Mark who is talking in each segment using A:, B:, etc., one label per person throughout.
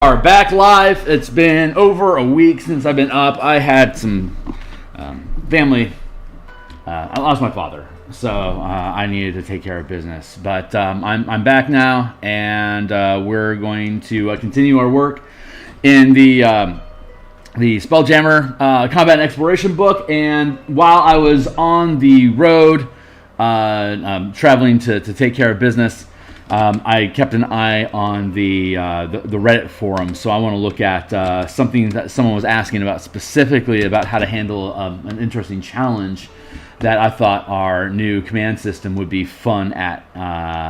A: Are back live. It's been over a week since I've been up. I had some family. I lost my father, so I needed to take care of business. But I'm back now, and we're going to continue our work in the Spelljammer Combat Exploration book. And while I was on the road, traveling to take care of business, I kept an eye on the Reddit forum, so I want to look at something that someone was asking about, specifically about how to handle an interesting challenge that I thought our new command system would be fun at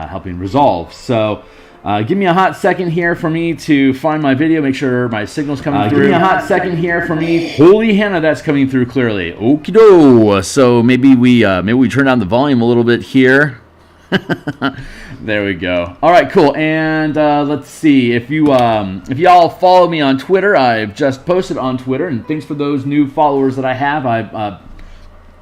A: helping resolve. So give me a hot second here for me to find my video, make sure my signal's coming through. Give me a hot second here for me. Holy Hannah, that's coming through clearly. Okie doke. So maybe we turn down the volume a little bit here. There we go. All right, cool. And let's see, if y'all follow me on Twitter, I've just posted on Twitter, and thanks for those new followers that I have.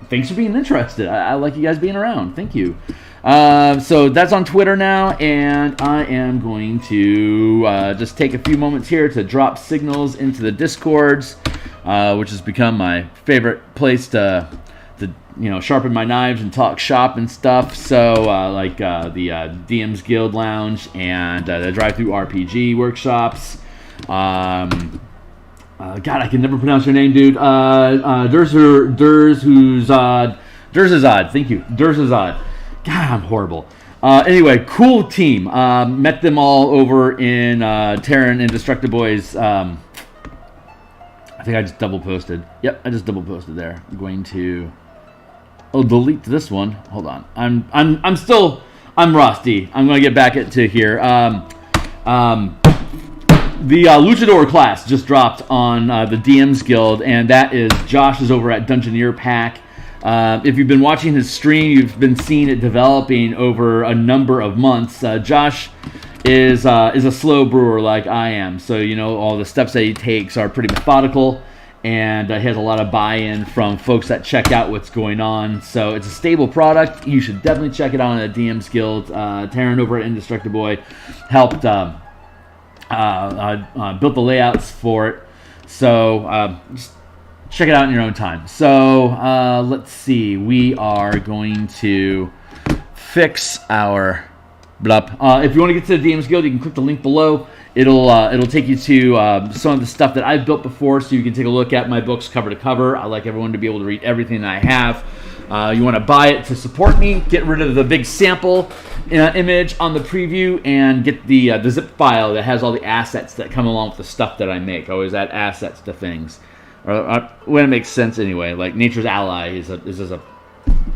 A: Thanks for being interested. I like you guys being around. Thank you. So that's on Twitter now, and I am going to just take a few moments here to drop signals into the Discords, which has become my favorite place to sharpen my knives and talk shop and stuff. So like the DMsGuild Lounge and the Drive-Thru RPG workshops. God, I can never pronounce your name, dude. Durzazad. Thank you, Durzazad. God, I'm horrible. Anyway, cool team. Met them all over in Terran and Destructiboy's. I think I just double posted. Yep, I just double posted there. I'm going to. Oh, delete this one. Hold on. I'm rusty. I'm going to get back to here. The Luchador class just dropped on the DMsGuild, and that is Josh is over at Dungeoneer Pack. If you've been watching his stream, you've been seeing it developing over a number of months. Josh is a slow brewer like I am, so all the steps that he takes are pretty methodical. And he has a lot of buy-in from folks that check out what's going on. So it's a stable product. You should definitely check it out on the DMsGuild. Taryn over at Indestructiboy helped built the layouts for it. So just check it out in your own time. So let's see. We are going to fix our blup. If you want to get to the DMsGuild, you can click the link below. It'll take you to some of the stuff that I've built before, so you can take a look at my books cover to cover. I like everyone to be able to read everything that I have. You want to buy it to support me, get rid of the big sample image on the preview, and get the zip file that has all the assets that come along with the stuff that I make. I always add assets to things, or when it makes sense anyway. Like Nature's Ally is just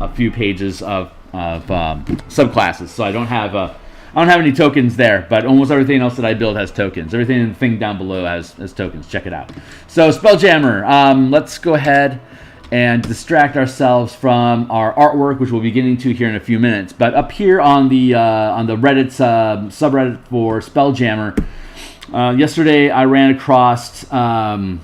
A: a few pages of subclasses, so I don't have any tokens there, but almost everything else that I build has tokens. Everything in the thing down below has tokens. Check it out. So Spelljammer, let's go ahead and distract ourselves from our artwork, which we'll be getting to here in a few minutes. But up here on the Reddit's subreddit for Spelljammer, yesterday I ran across Uspawn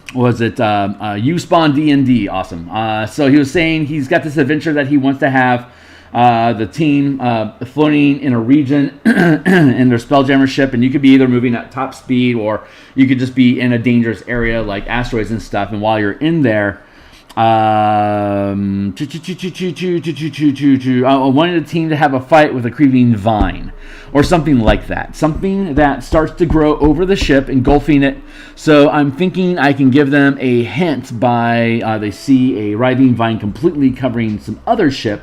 A: D&D. Awesome. So he was saying he's got this adventure that he wants to have. The team floating in a region in their Spelljammer ship, and you could be either moving at top speed or you could just be in a dangerous area like asteroids and stuff. And while you're in there, I wanted the team to have a fight with a creeping vine or something like that. Something that starts to grow over the ship, engulfing it. So I'm thinking I can give them a hint by they see a writhing vine completely covering some other ship.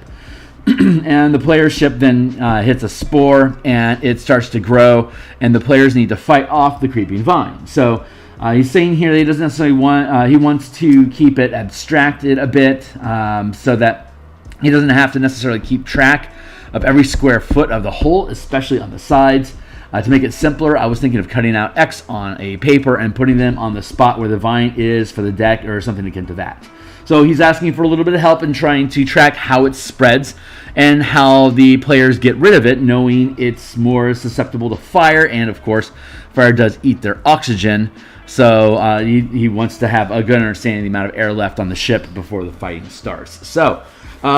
A: And the player's ship then hits a spore, and it starts to grow, and the players need to fight off the creeping vine. So he's saying here that he doesn't necessarily want, he wants to keep it abstracted a bit so that he doesn't have to necessarily keep track of every square foot of the hole, especially on the sides. To make it simpler, I was thinking of cutting out X on a paper and putting them on the spot where the vine is for the deck or something akin to that. So he's asking for a little bit of help in trying to track how it spreads and how the players get rid of it, knowing it's more susceptible to fire, and of course, fire does eat their oxygen. So he wants to have a good understanding of the amount of air left on the ship before the fighting starts. So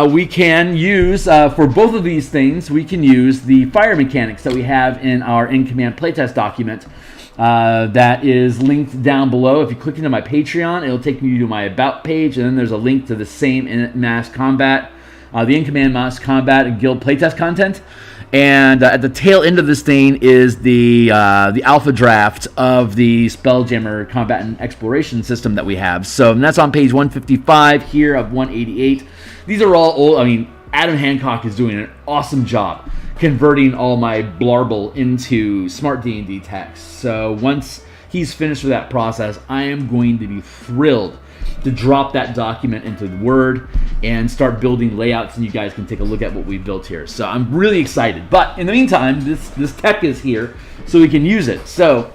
A: we can use, for both of these things, we can use the fire mechanics that we have in our in-command playtest document. that is linked down below. If you click into my Patreon, it'll take you to my About page, and then there's a link to the same in-mass combat, the in-command mass combat and guild playtest content. And at the tail end of this thing is the alpha draft of the Spelljammer Combat and Exploration system that we have. So that's on page 155 here of 188. These are all old. I mean, Adam Hancock is doing an awesome job converting all my blarble into smart D&D text. So once he's finished with that process, I am going to be thrilled to drop that document into Word and start building layouts, and you guys can take a look at what we built here. So I'm really excited. But in the meantime, this tech is here, so we can use it. So,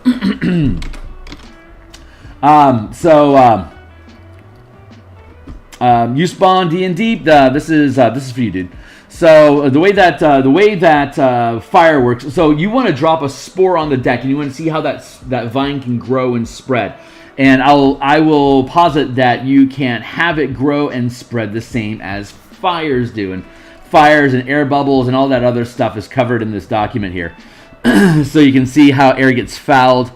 A: you spawn D&D. This is for you, dude. So the way that fire works. So you want to drop a spore on the deck, and you want to see how that vine can grow and spread. And I will posit that you can have it grow and spread the same as fires do. And fires and air bubbles and all that other stuff is covered in this document here. So you can see how air gets fouled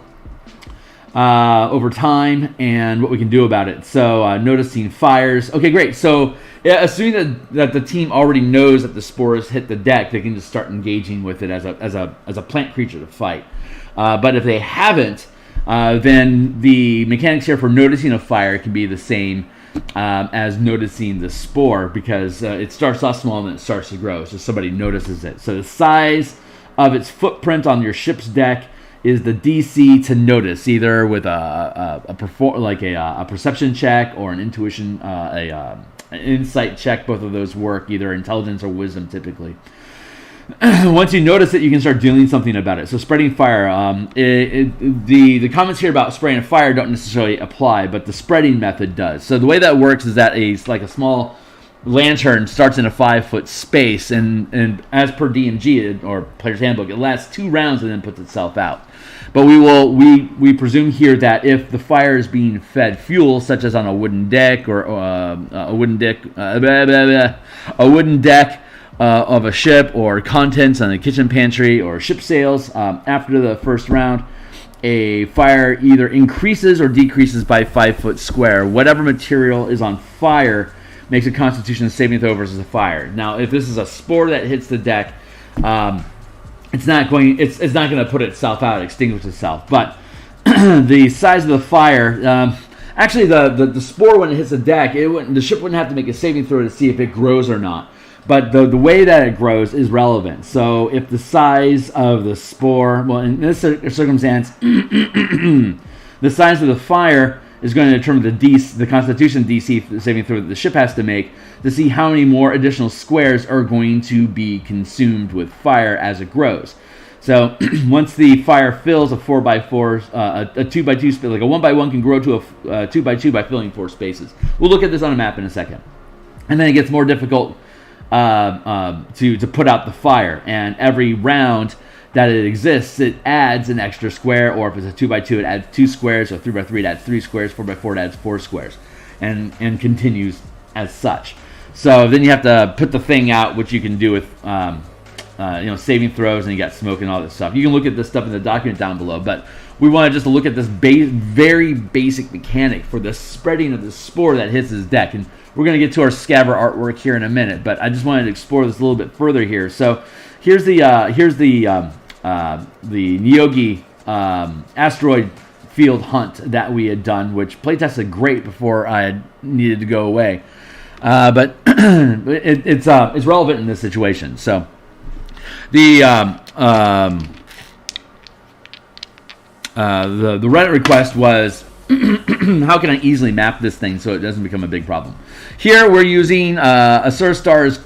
A: over time and what we can do about it. So noticing fires. Okay, great. So assuming that the team already knows that the spores hit the deck, they can just start engaging with it as a plant creature to fight. But if they haven't, then the mechanics here for noticing a fire can be the same as noticing the spore, because it starts off small and then it starts to grow, so somebody notices it. So the size of its footprint on your ship's deck is the DC to notice, either with a perception check or an intuition, an insight check. Both of those work, either intelligence or wisdom typically. Once you notice it, you can start doing something about it. So spreading fire, the comments here about spraying a fire don't necessarily apply, but the spreading method does. So the way that works is that a small lantern starts in a 5-foot space, and as per DMG or Player's Handbook, it lasts 2 rounds and then puts itself out. But we presume here that if the fire is being fed fuel, such as on a wooden deck or a wooden deck of a ship, or contents on a kitchen pantry or ship sails, after the first round, a fire either increases or decreases by 5-foot square. Whatever material is on fire makes a Constitution saving throw versus a fire. Now, if this is a spore that hits the deck, it's not going to put itself out, extinguish itself. But the size of the fire, actually, the spore, when it hits the deck, the ship wouldn't have to make a saving throw to see if it grows or not. But the way that it grows is relevant. So if the size of the spore, well, in this circumstance, the size of the fire is going to determine the Constitution DC saving throw that the ship has to make to see how many more additional squares are going to be consumed with fire as it grows. So once the fire fills a 4x4, a 2x2, like a 1x1 can grow to a 2x2 by filling 4 spaces. We'll look at this on a map in a second. And then it gets more difficult to put out the fire, and every round that it exists, it adds an extra square, or if it's a 2x2, it adds 2 squares, or 3x3, it adds 3 squares, 4x4, it adds 4 squares, and continues as such. So then you have to put the thing out, which you can do with saving throws, and you got smoke and all this stuff. You can look at this stuff in the document down below, but we want to just look at this very basic mechanic for the spreading of the spore that hits his deck. And we're going to get to our Scaver artwork here in a minute, but I just wanted to explore this a little bit further here. So here's the Nyogi asteroid field hunt that we had done, which playtested great before I needed to go away. But it's relevant in this situation. So the Reddit request was, how can I easily map this thing so it doesn't become a big problem? Here we're using a Surstar's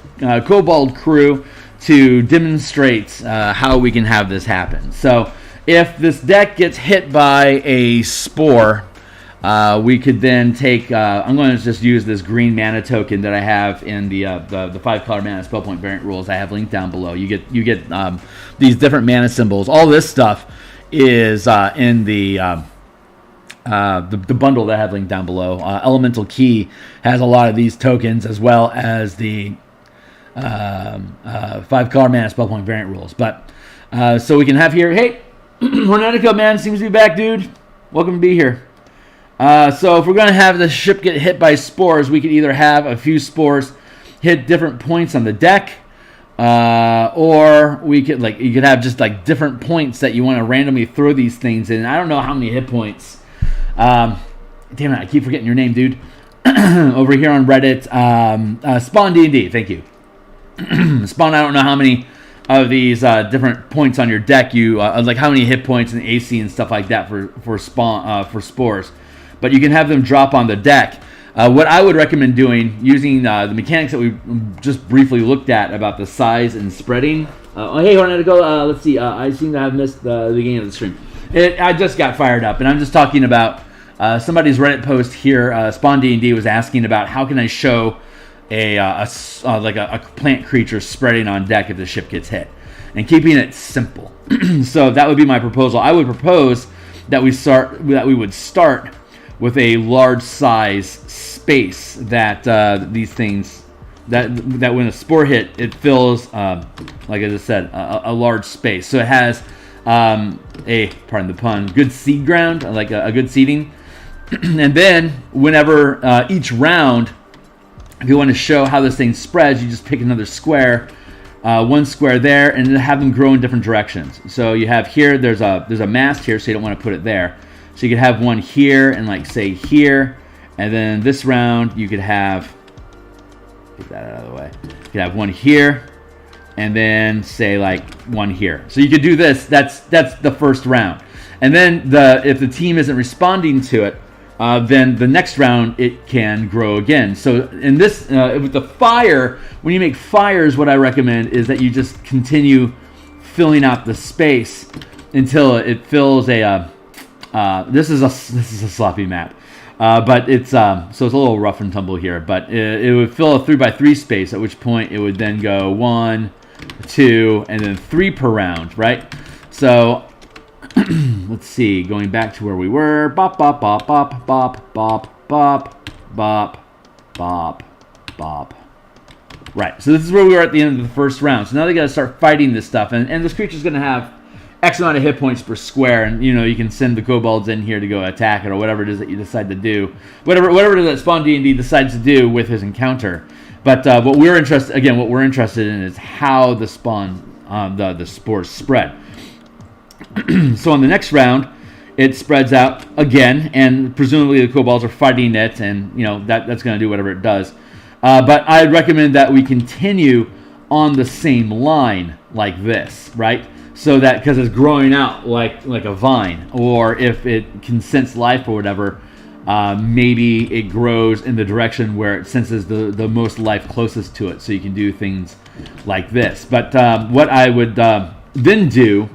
A: Kobold crew to demonstrate how we can have this happen. So if this deck gets hit by a spore, we could then take, I'm going to just use this green mana token that I have in the 5-color mana spell point variant rules I have linked down below. You get these different mana symbols. All this stuff is in the bundle that I have linked down below. Elemental Key has a lot of these tokens, as well as the 5-color mana spell point variant rules. But so we can have here, hey, Hornetico, man, seems to be back, dude. Welcome to be here. So if we're going to have the ship get hit by spores, we could either have a few spores hit different points on the deck, or we could you could have just like different points that you want to randomly throw these things in. I don't know how many hit points. Damn it, I keep forgetting your name, dude. Over here on Reddit, Spawn D&D, thank you. Spawn, I don't know how many of these different points on your deck you like how many hit points and AC and stuff like that for spores, but you can have them drop on the deck. What I would recommend doing, using the mechanics that we just briefly looked at about the size and spreading. Hey, Hornetico, let's see. I seem to have missed the beginning of the stream. I just got fired up, and I'm just talking about somebody's Reddit post here. Spawn D&D was asking about how can I show a plant creature spreading on deck if the ship gets hit, and keeping it simple. So that would be my proposal. I would propose that we would start with a large size space that these things that when a spore hit, it fills like I just said, a large space. So it has pardon the pun, good seed ground, like a good seeding. And then whenever each round, if you want to show how this thing spreads, you just pick another square, one square there, and then have them grow in different directions. So you have here, there's a mast here, so you don't want to put it there. So you could have one here and like say here, and then this round you could have, get that out of the way. You could have one here, and then say like one here. So you could do this. That's the first round, and then if the team isn't responding to it, then the next round it can grow again. So in this, with the fire, when you make fires, what I recommend is that you just continue filling out the space until it fills a. This is a sloppy map, but it's so it's a little rough and tumble here. But it would fill a 3x3 space, at which point it would then go 1, 2, and then 3 per round, right? So. Let's see, going back to where we were. Bop, bop, bop, bop, bop, bop, bop, bop, bop, bop. Right, so this is where we were at the end of the first round. So now they got to start fighting this stuff. And this creature's going to have X amount of hit points per square. And, you can send the kobolds in here to go attack it or whatever it is that you decide to do. Whatever it is that Spawn D&D decides to do with his encounter. But what we're interested in is how the the spores spread. So on the next round, it spreads out again, and presumably the kobolds are fighting it, and that's going to do whatever it does. But I'd recommend that we continue on the same line like this, right? So that because it's growing out like a vine, or if it can sense life or whatever, maybe it grows in the direction where it senses the most life closest to it. So you can do things like this. But what I would then do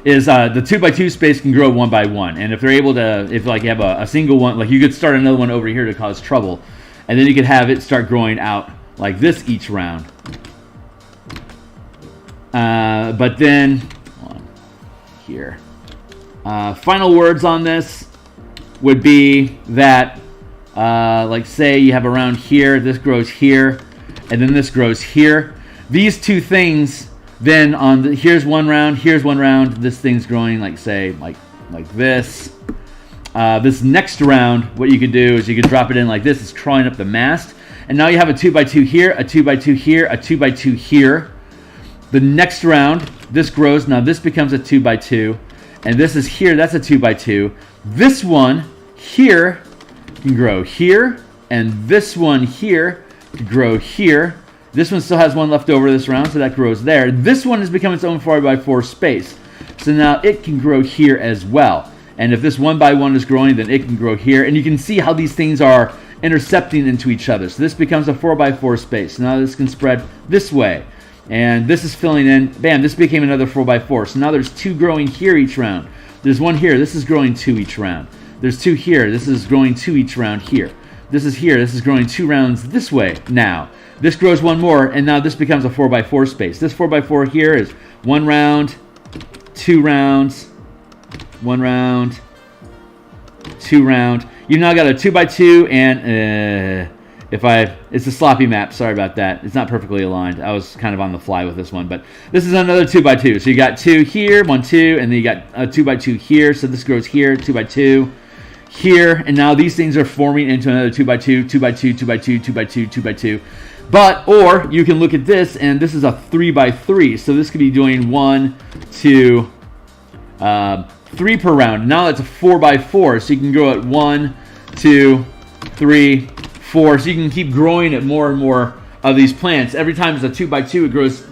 A: is the 2x2 space can grow 1x1, and if they're able to, if you have a single one, like you could start another one over here to cause trouble, and then you could have it start growing out like this each round. But then here, final words on this would be that, like say you have a round here, this grows here, and then this grows here. These two things. Then here's one round, this thing's growing like say like this. This next round, what you could do is you could drop it in like this. It's crawling up the mast, and now you have a 2x2 here, a 2x2 here, a 2x2 here. The next round, this grows. Now this becomes a 2x2, and this is here. That's a 2x2. This one here can grow here, and this one here can grow here. This one still has one left over this round, so that grows there. This one has become its own 4x4 space. So now it can grow here as well. And if this 1x1 is growing, then it can grow here. And you can see how these things are intercepting into each other. So this becomes a 4x4 space. Now this can spread this way. And this is filling in. Bam, this became another 4x4. So now there's 2 growing here each round. There's 1 here. This is growing 2 each round. There's 2 here. This is growing 2 each round here. This is here. This is growing 2 rounds this way now. This grows 1 more, and now this becomes a 4x4 space. This 4x4 here is 1 round, 2 rounds, 1 round, 2 round. You've now got a 2x2, and It's a sloppy map. Sorry about that. It's not perfectly aligned. I was kind of on the fly with this one, but this is another 2x2. So you got 2 here, 1, 2, and then you got a 2x2 here. So this grows here, 2x2 here, and now these things are forming into another 2x2, 2x2, 2x2, 2x2, 2x2. But, or you can look at this, and this is a 3x3. So this could be doing 1, 2, 3 per round. Now it's a 4x4. So you can go at 1, 2, 3, 4. So you can keep growing at more and more of these plants. Every time it's a 2x2,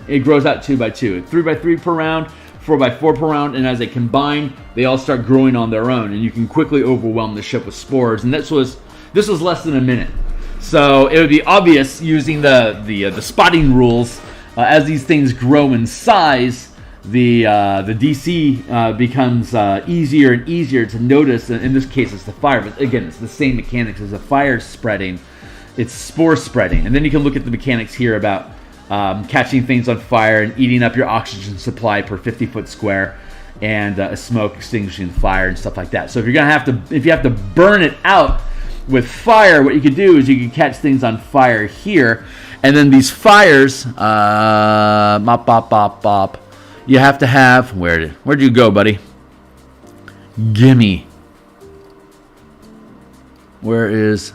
A: it grows out 2x2. 3x3 per round, 4x4 per round, and as they combine, they all start growing on their own, and you can quickly overwhelm the ship with spores. And this was less than a minute. So it would be obvious using the spotting rules as these things grow in size. The DC becomes easier and easier to notice. In this case, it's the fire, but again, it's the same mechanics as the fire spreading. It's spore spreading, and then you can look at the mechanics here about catching things on fire and eating up your oxygen supply per 50-foot square, and smoke extinguishing the fire and stuff like that. So if you have to burn it out with fire, what you could do is you could catch things on fire here, and then these fires, bop, bop, bop, bop. You have to have, where'd you go, buddy? Gimme. Where's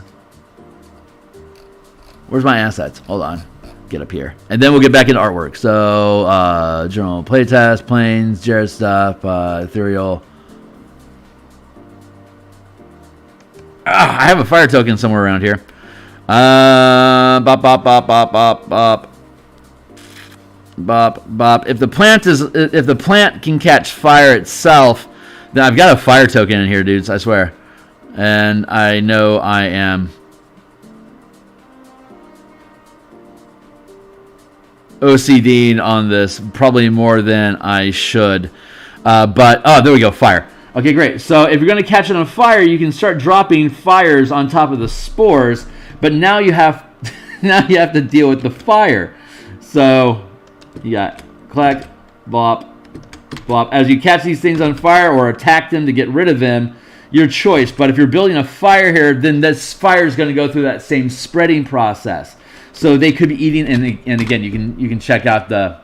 A: my assets? Hold on. Get up here. And then we'll get back into artwork. So, general playtest, planes, Jared stuff, ethereal. I have a fire token somewhere around here. Bop, bop, bop, bop, bop, bop. Bop, bop. If the plant can catch fire itself, then I've got a fire token in here, dudes, I swear. And I know I am OCDing on this probably more than I should. But there we go, fire. Okay, great. So if you're going to catch it on fire, you can start dropping fires on top of the spores, but now you have to deal with the fire. So you got collect, bop, bop. As you catch these things on fire or attack them to get rid of them, your choice. But if you're building a fire here, then this fire is going to go through that same spreading process. So they could be eating, and again, you can check out the.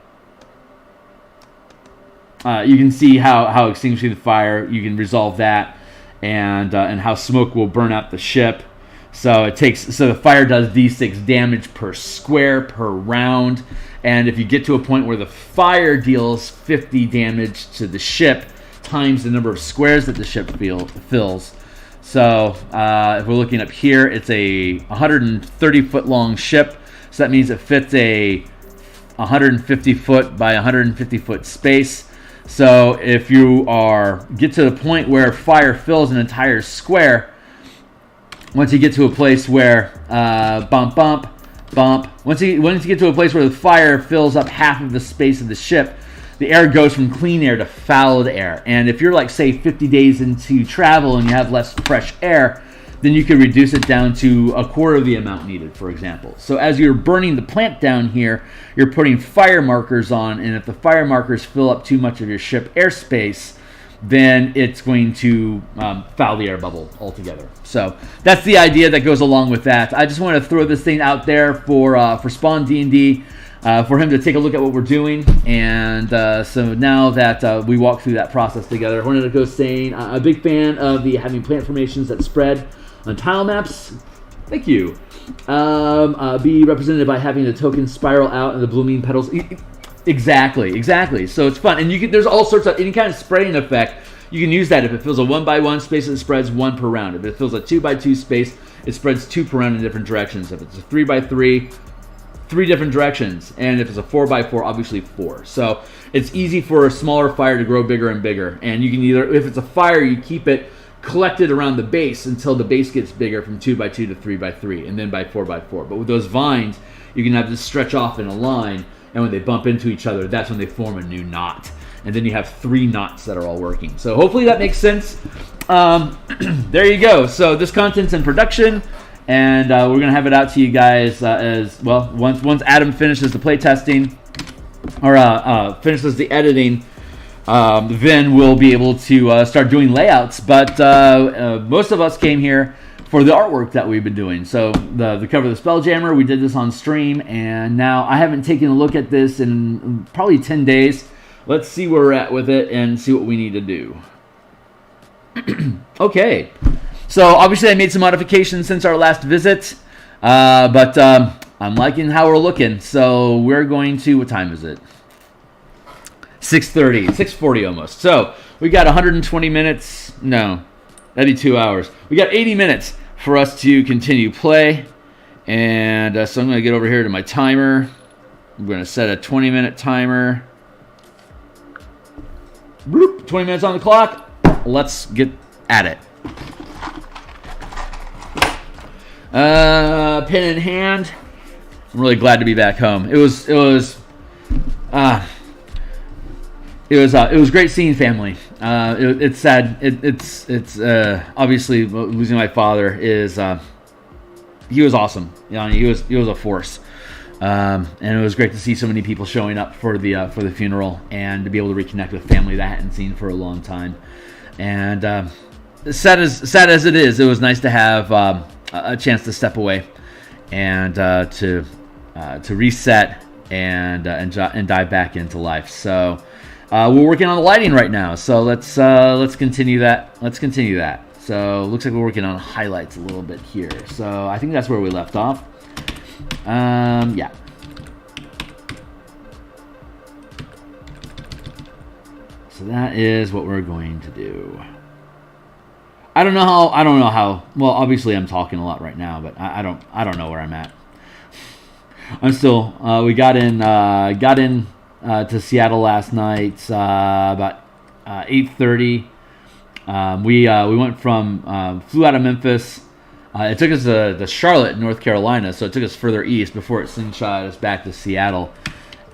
A: You can see how extinguishing the fire, you can resolve that, and how smoke will burn out the ship. So the fire does d6 damage per square per round, and if you get to a point where the fire deals 50 damage to the ship times the number of squares that the ship fills. So if we're looking up here, it's a 130 foot long ship. So that means it fits a 150 foot by 150 foot space. So if you get to the point where fire fills an entire square, once you get to a place where bump, bump, bump, once you get to a place where the fire fills up half of the space of the ship, the air goes from clean air to fouled air. And if you're like, say, 50 days into travel and you have less fresh air, then you could reduce it down to a quarter of the amount needed, for example. So as you're burning the plant down here, you're putting fire markers on, and if the fire markers fill up too much of your ship airspace, then it's going to foul the air bubble altogether. So that's the idea that goes along with that. I just want to throw this thing out there for Spawn D&D, for him to take a look at what we're doing. And so now that we walk through that process together, I wanted to go saying a big fan of having plant formations that spread on tile maps. Thank you. Be represented by having the token spiral out and the blooming petals. Exactly. So it's fun, and there's all sorts of any kind of spreading effect. You can use that if it fills a 1x1 space, it spreads 1 per round. If it fills a 2x2 space, it spreads 2 per round in different directions. If it's a 3x3, 3 different directions, and if it's a 4x4, obviously 4. So it's easy for a smaller fire to grow bigger and bigger. And you can if it's a fire, you keep it collected around the base until the base gets bigger from 2x2 to 3x3, and then by 4x4. But with those vines, you can have this stretch off in a line, and when they bump into each other, that's when they form a new knot. And then you have 3 knots that are all working. So hopefully that makes sense. There you go. So this content's in production, and we're going to have it out to you guys as well. Once Adam finishes the playtesting, or finishes the editing, then we'll be able to start doing layouts. But most of us came here for the artwork that we've been doing. So the cover of the Spelljammer, we did this on stream, and now I haven't taken a look at this in probably 10 days. Let's see where we're at with it and see what we need to do. Okay, so obviously I made some modifications since our last visit, but I'm liking how we're looking. So we're going to, what time is it? 6:30, 6:40 almost. So we got 120 minutes. No, that'd be 2 hours. We got 80 minutes for us to continue play. And so I'm going to get over here to my timer. I'm going to set a 20-minute timer. Bloop, 20 minutes on the clock. Let's get at it. Pen in hand. I'm really glad to be back home. It was great seeing family. It's sad. It's obviously losing my father is. He was awesome. You know, he was a force. And it was great to see so many people showing up for the funeral and to be able to reconnect with family that I hadn't seen for a long time. And sad as it is, it was nice to have a chance to step away and to reset and dive back into life. So we're working on the lighting right now. So let's continue that. So looks like we're working on highlights a little bit here. So I think that's where we left off. Yeah. So that is what we're going to do. I don't know how. Well, obviously I'm talking a lot right now, but I don't know where I'm at. I'm still. We got in to Seattle last night about 8:30. We went from flew out of Memphis. It took us to Charlotte, North Carolina, so it took us further east before it slingshot us back to Seattle.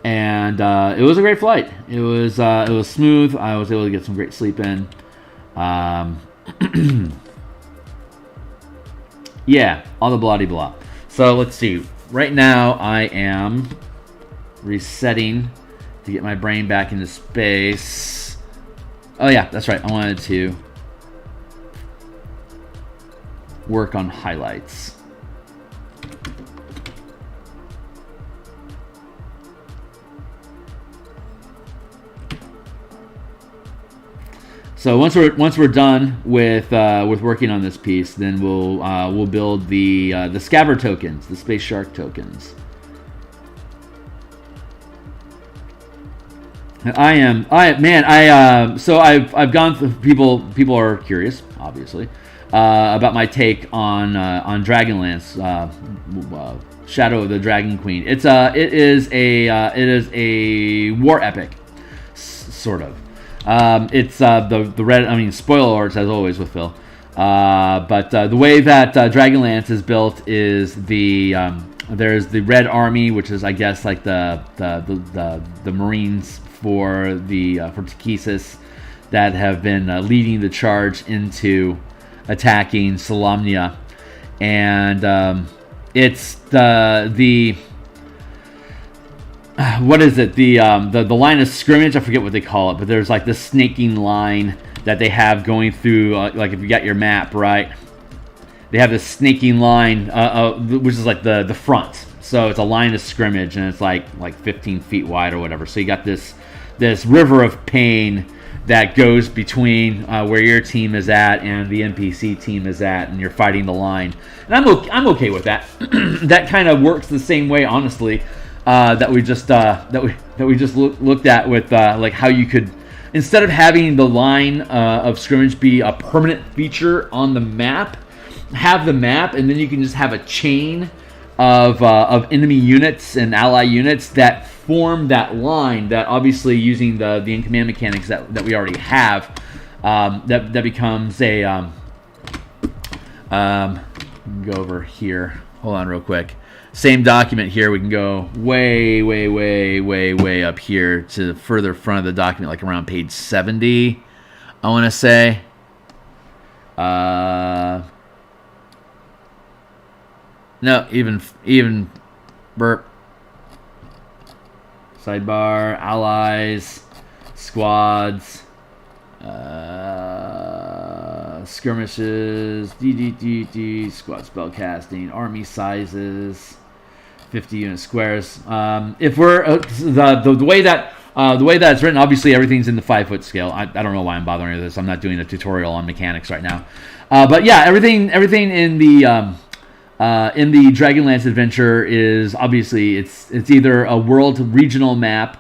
A: And it was a great flight. It was smooth. I was able to get some great sleep in. Yeah, all the blah-de-blah. So let's see. Right now I am resetting to get my brain back into space. Oh yeah, that's right. I wanted to work on highlights. So once we're done with working on this piece, then we'll build the scabbard tokens, the space shark tokens. So I've gone through, people are curious, obviously, about my take on Dragonlance, Shadow of the Dragon Queen. It is a war epic, sort of. It's the red. I mean, spoiler alerts as always with Phil. But the way that Dragonlance is built is there's the Red Army, which is I guess like the Marines for Takesis that have been leading the charge into attacking Solamnia, and it's the what is it? The line of scrimmage. I forget what they call it, but there's like this snaking line that they have going through. Like if you got your map right, they have this snaking line, which is like the front. So it's a line of scrimmage, and it's like 15 feet wide or whatever. So you got this river of pain that goes between where your team is at and the NPC team is at, and you're fighting the line. And I'm okay with that. That kind of works the same way, honestly. That we just looked at with like how you could, instead of having the line of scrimmage be a permanent feature on the map, have the map, and then you can just have a chain of enemy units and ally units that form that line. That obviously using the in-command mechanics that we already have, that becomes a go over here. Hold on, real quick. Same document here. We can go way up here to the further front of the document, like around page 70, I want to say. No, even burp. Sidebar, allies, squads, skirmishes, squad spell casting, army sizes, 50 unit squares. If we're the way that it's written, obviously everything's in the 5-foot scale. I don't know why I'm bothering with this. I'm not doing a tutorial on mechanics right now. But yeah, everything in the Dragonlance adventure is obviously it's either a world regional map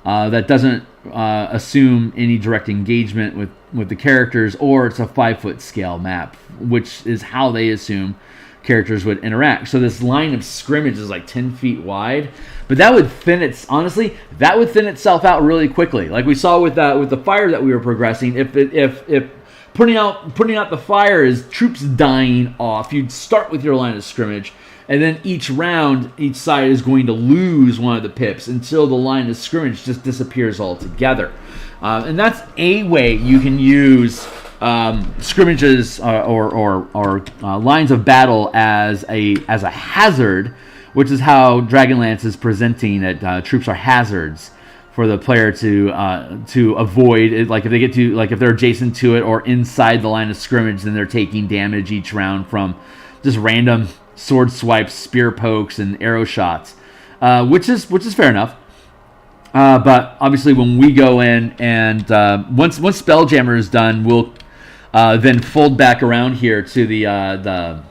A: that doesn't assume any direct engagement with the characters, or it's a 5-foot scale map, which is how they assume characters would interact. So this line of scrimmage is like 10 feet wide, but that would thin itself out really quickly, like we saw with the fire that we were progressing. If putting out the fire is troops dying off, you'd start with your line of scrimmage, and then each round, each side is going to lose one of the pips until the line of scrimmage just disappears altogether. And that's a way you can use scrimmages or lines of battle as a hazard, which is how Dragonlance is presenting that troops are hazards for the player to avoid it. Like if they get to, like if they're adjacent to it or inside the line of scrimmage, then they're taking damage each round from just random sword swipes, spear pokes, and arrow shots, which is fair enough. But obviously, when we go in and once Spelljammer is done, we'll then fold back around here to the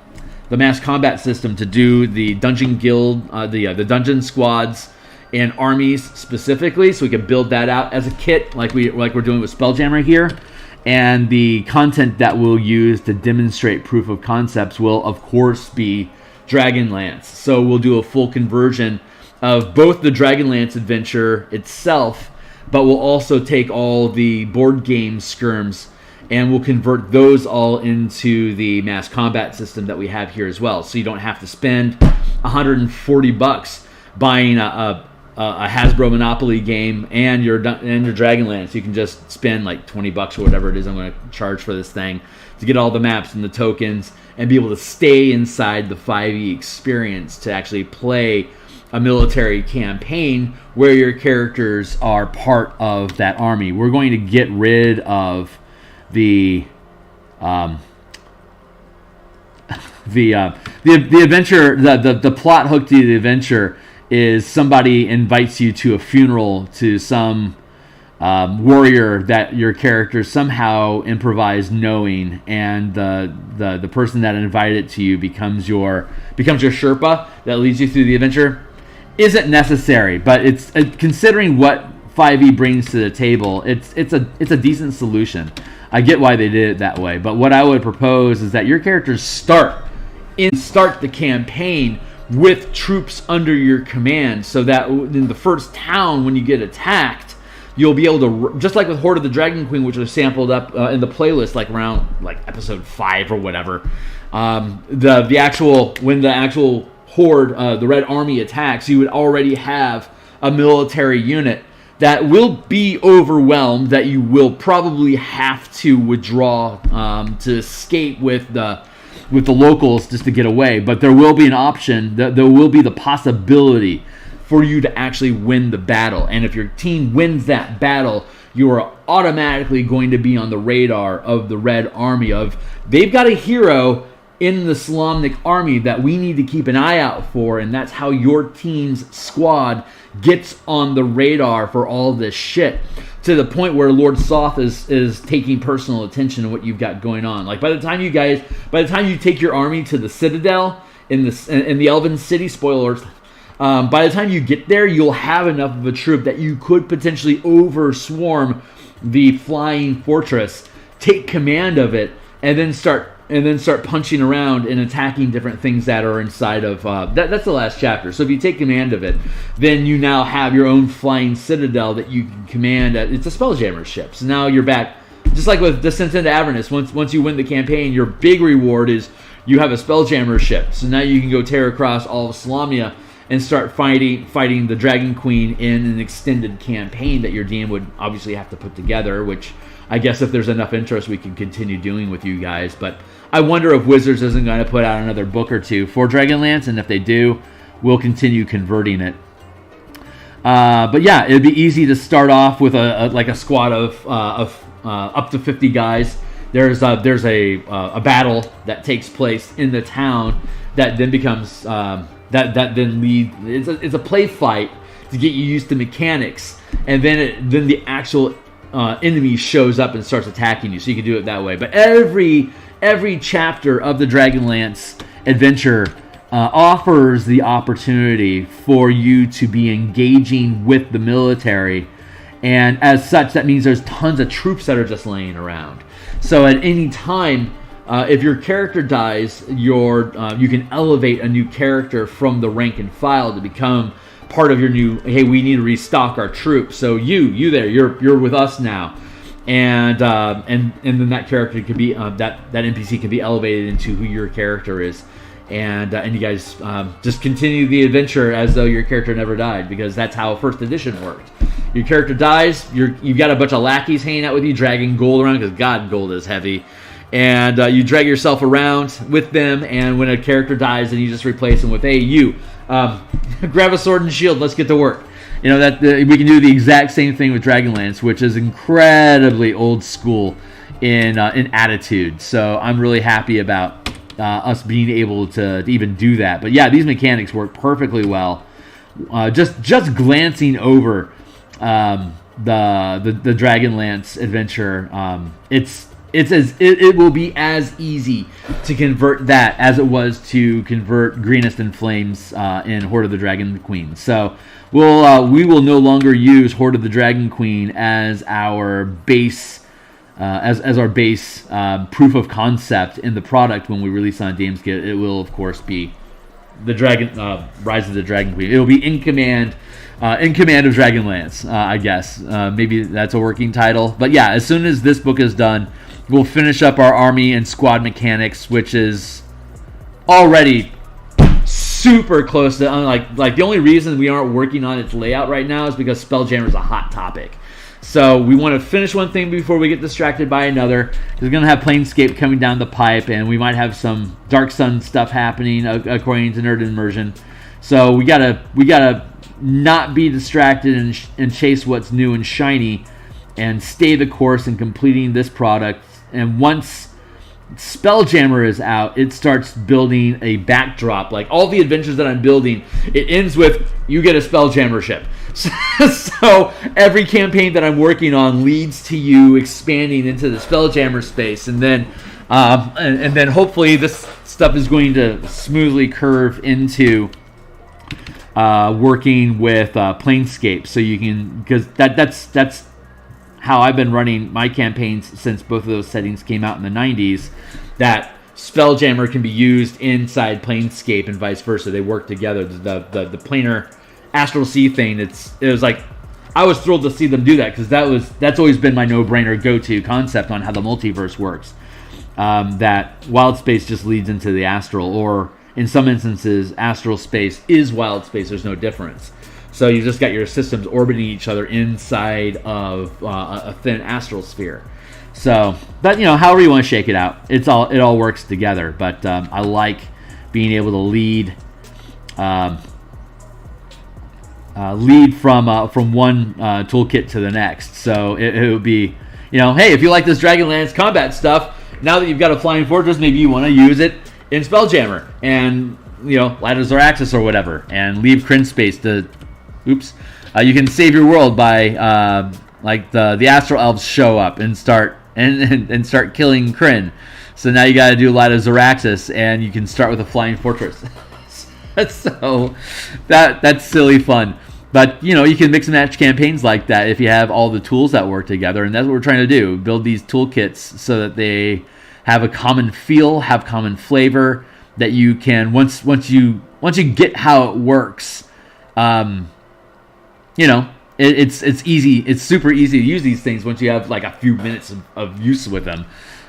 A: mass combat system to do the dungeon guild, the dungeon squads and armies specifically, so we can build that out as a kit, like we're doing with Spelljammer here. And the content that we'll use to demonstrate proof of concepts will, of course, be Dragonlance. So we'll do a full conversion of both the Dragonlance adventure itself, but we'll also take all the board game skirms and we'll convert those all into the mass combat system that we have here as well. So you don't have to spend $140 buying a Hasbro Monopoly game and your Dragonlance. You can just spend like $20 or whatever it is I'm going to charge for this thing to get all the maps and the tokens and be able to stay inside the 5e experience to actually play a military campaign where your characters are part of that army. We're going to get rid of the adventure. The plot hook to the adventure is somebody invites you to a funeral to some warrior that your character somehow improvised knowing, and the person that invited to you becomes your Sherpa that leads you through the adventure. Isn't necessary, but it's considering what 5e brings to the table, it's a decent solution. I get why they did it that way, but what I would propose is that your characters start the campaign with troops under your command, so that in the first town when you get attacked, you'll be able to, just like with Horde of the Dragon Queen, which was sampled up in the playlist like around like episode 5 or whatever. When the actual Horde, the Red Army attacks, you would already have a military unit that will be overwhelmed, that you will probably have to withdraw to escape with the locals just to get away. But there will be an option, there will be the possibility for you to actually win the battle. And if your team wins that battle, you are automatically going to be on the radar of the Red Army of, they've got a hero in the Solamnic army that we need to keep an eye out for, and that's how your team's squad gets on the radar for all this shit, to the point where Lord Soth is taking personal attention to what you've got going on. Like by the time you take your army to the Citadel in the Elven City, spoilers, by the time you get there, you'll have enough of a troop that you could potentially overswarm the flying fortress, take command of it, and then start punching around and attacking different things that are inside of that's the last chapter. So if you take command of it, then you now have your own flying citadel that you can command. It's a Spelljammer ship. So now you're back, just like with Descent into Avernus. Once you win the campaign, your big reward is you have a Spelljammer ship. So now you can go tear across all of Solamnia and start fighting the Dragon Queen in an extended campaign that your DM would obviously have to put together, which I guess if there's enough interest, we can continue doing with you guys. But I wonder if Wizards isn't going to put out another book or two for Dragonlance, and if they do, we'll continue converting it. But yeah, it'd be easy to start off with a squad of up to 50 guys there's a battle that takes place in the town that then becomes that then lead. It's a play fight to get you used to mechanics, and then the actual enemy shows up and starts attacking you, so you can do it that way. But every chapter of the Dragonlance adventure offers the opportunity for you to be engaging with the military, and as such, that means there's tons of troops that are just laying around. So at any time, if your character dies, you can elevate a new character from the rank and file to become part of your new. Hey, we need to restock our troops. So you there, you're with us now, and then that character could be that NPC can be elevated into who your character is, and you guys just continue the adventure as though your character never died, because that's how first edition worked. Your character dies, you've got a bunch of lackeys hanging out with you, dragging gold around, because God, gold is heavy. And you drag yourself around with them, and when a character dies, then you just replace them with, hey, you, grab a sword and shield, let's get to work. You know, that we can do the exact same thing with Dragonlance, which is incredibly old school in attitude. So I'm really happy about us being able to even do that. But yeah, these mechanics work perfectly well. Just glancing over the Dragonlance adventure, it will be as easy to convert that as it was to convert Greenest in Flames in Horde of the Dragon Queen. So we will no longer use Horde of the Dragon Queen as our base as our base proof of concept in the product when we release on DMsGuild. It will of course be the Rise of the Dragon Queen. It will be in command of Dragonlance, I guess. Maybe that's a working title. But yeah, as soon as this book is done, we'll finish up our army and squad mechanics, which is already super close to like the only reason we aren't working on its layout right now is because Spelljammer is a hot topic. So we want to finish one thing before we get distracted by another. We're going to have Planescape coming down the pipe, and we might have some Dark Sun stuff happening according to Nerd Immersion. So we gotta not be distracted and chase what's new and shiny, and stay the course in completing this product. And once Spelljammer is out, it starts building a backdrop. Like all the adventures that I'm building, it ends with you get a Spelljammer ship. So every campaign that I'm working on leads to you expanding into the Spelljammer space, and then hopefully this stuff is going to smoothly curve into working with Planescape. So you can, because that's how I've been running my campaigns since both of those settings came out in the 90s, that Spelljammer can be used inside Planescape and vice versa. They work together. The planar Astral Sea thing, it was like, I was thrilled to see them do that, because that's always been my no-brainer go-to concept on how the multiverse works. That wild space just leads into the astral, or in some instances, astral space is wild space. There's no difference. So you just got your systems orbiting each other inside of a thin astral sphere. So, but however you want to shake it out, it all works together. But I like being able to lead from one toolkit to the next. So it would be, hey, if you like this Dragonlance combat stuff, now that you've got a flying fortress, maybe you want to use it in Spelljammer and Light of Zoraxis or whatever, and leave Kryn space to. You can save your world by like the Astral Elves show up and start killing Kryn. So now you got to do Light of Zoraxis, and you can start with a flying fortress. So that's silly fun. But you can mix and match campaigns like that if you have all the tools that work together, and that's what we're trying to do: build these toolkits so that they have a common feel, have common flavor. That you can once you get how it works. It's easy. It's super easy to use these things once you have like a few minutes of use with them.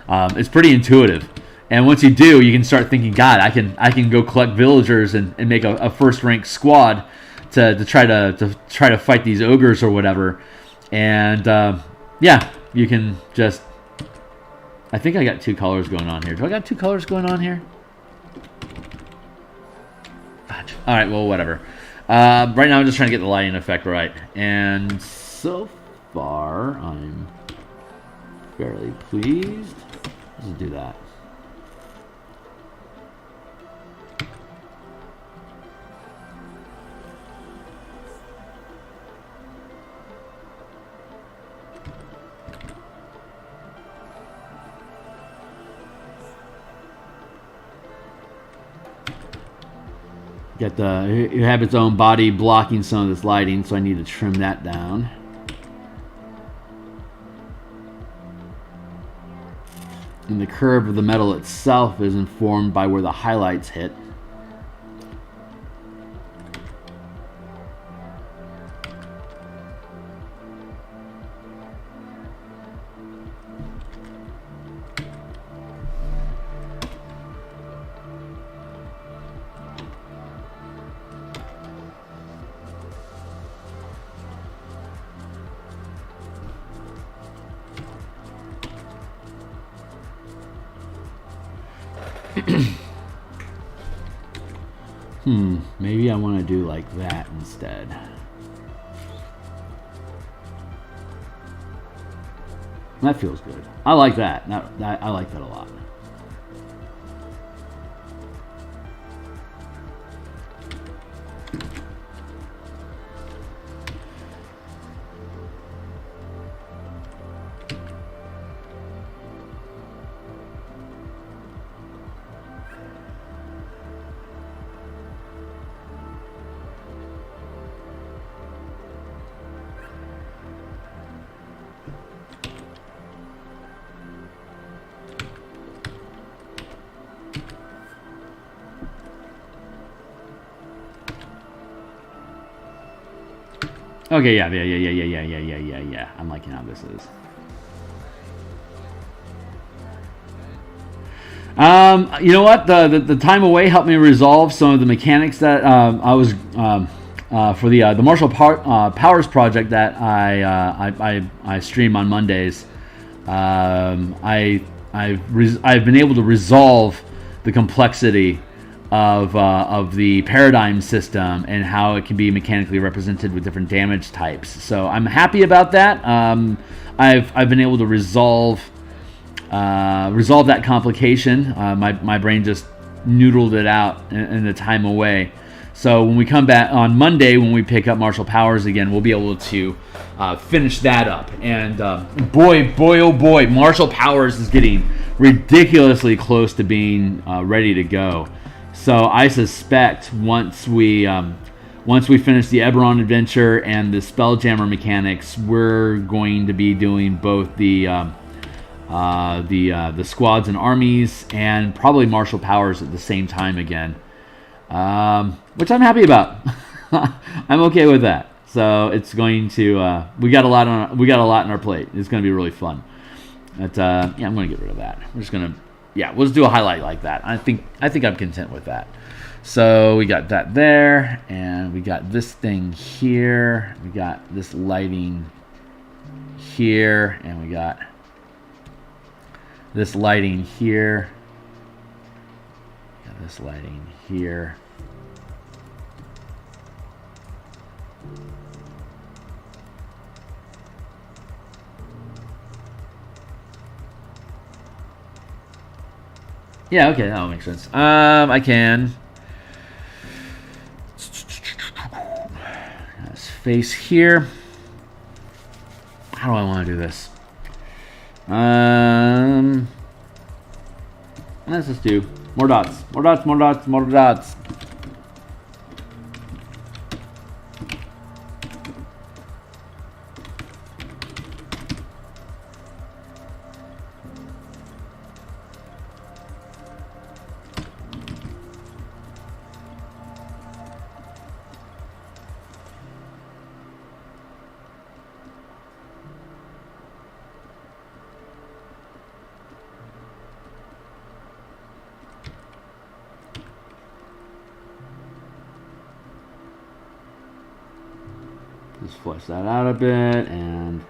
A: It's pretty intuitive, and once you do, you can start thinking, God, I can go collect villagers and make a first rank squad to try to fight these ogres or whatever. And you can just. I think I got two colors going on here. Do I got two colors going on here? All right. Well, whatever. Right now I'm just trying to get the lighting effect right, and so far I'm fairly pleased. Let's do that. Got the, it have its own body blocking some of this lighting, so I need to trim that down. And the curve of the metal itself is informed by where the highlights hit. Maybe I want to do like that instead. That feels good. I like that. I like that a lot. Okay, yeah. I'm liking how this is. You know what? The time away helped me resolve some of the mechanics that I was for the Martial Powers project that I stream on Mondays. I've been able to resolve the complexity of the paradigm system and how it can be mechanically represented with different damage types. So I'm happy about that. I've been able to resolve that complication. My brain just noodled it out in the time away. So when we come back on Monday, when we pick up Martial Powers again, we'll be able to finish that up. And boy, oh boy, Martial Powers is getting ridiculously close to being ready to go. So I suspect once we finish the Eberron adventure and the Spelljammer mechanics, we're going to be doing both the squads and armies and probably Martial Powers at the same time again, which I'm happy about. I'm okay with that. So it's going to we got a lot on our plate. It's going to be really fun. But yeah, I'm going to get rid of that. We're just going to. Yeah, we'll just do a highlight like that. I think I'm content with that. So we got that there, and we got this thing here. We got this lighting here, and we got this lighting here. Got this lighting here. Yeah, okay, that makes sense. I can. Let's face here. How do I want to do this? Let's just do more dots. More dots, more dots, more dots. Just flush that out a bit and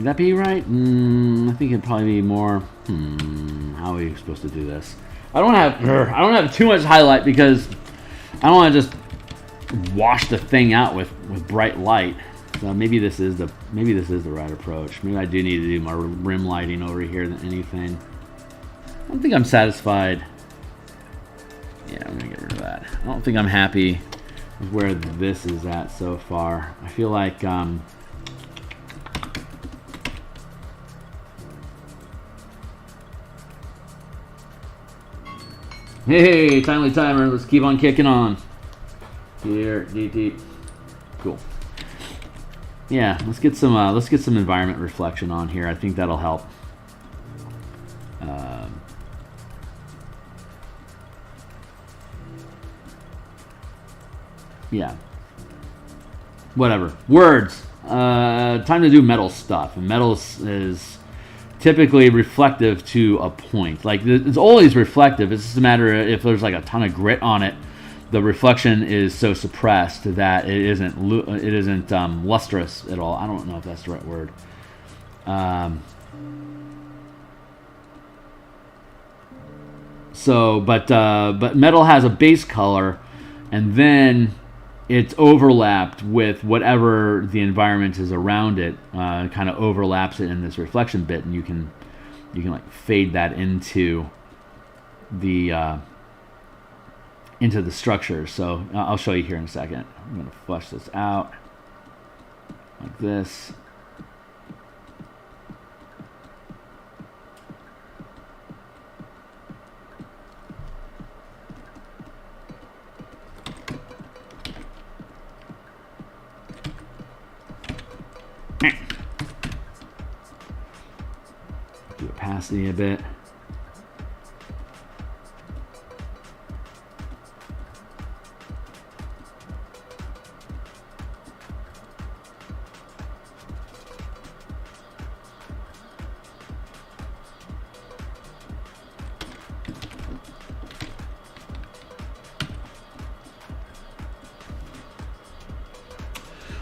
A: Would that be right? I think it'd probably be more. How are we supposed to do this? I don't have too much highlight because I don't want to just wash the thing out with bright light. So maybe this is the right approach. Maybe I do need to do more rim lighting over here than anything. I don't think I'm satisfied. Yeah, I'm gonna get rid of that. I don't think I'm happy with where this is at so far. I feel like hey, timely timer. Let's keep on kicking on. Here, DT. Cool. Yeah, let's get some environment reflection on here. I think that'll help. Yeah. Whatever. Words. Time to do metal stuff. And metal is typically reflective to a point. Like, it's always reflective. It's just a matter of if there's like a ton of grit on it, the reflection is so suppressed that it isn't lustrous at all. I don't know if that's the right word. But metal has a base color, and then it's overlapped with whatever the environment is around it. Kind of overlaps it in this reflection bit, and you can like fade that into the structure. So I'll show you here in a second. I'm going to flush this out like this. Do opacity a bit.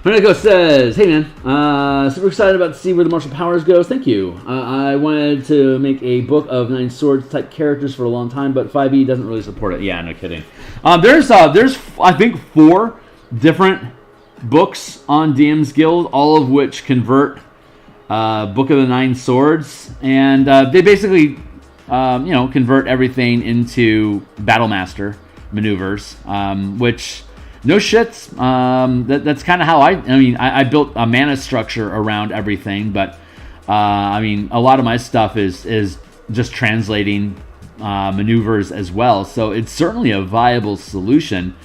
A: Reneko says, hey man, super excited about to see where the martial powers goes. Thank you. I wanted to make a book of 9 swords type characters for a long time, but 5e doesn't really support it. Yeah, no kidding. There's I think 4 different books on DMsGuild, all of which convert Book of the 9 Swords, and they basically convert everything into Battlemaster maneuvers, which. No shits. That's kind of how I built a mana structure around everything, but a lot of my stuff is just translating maneuvers as well. So it's certainly a viable solution.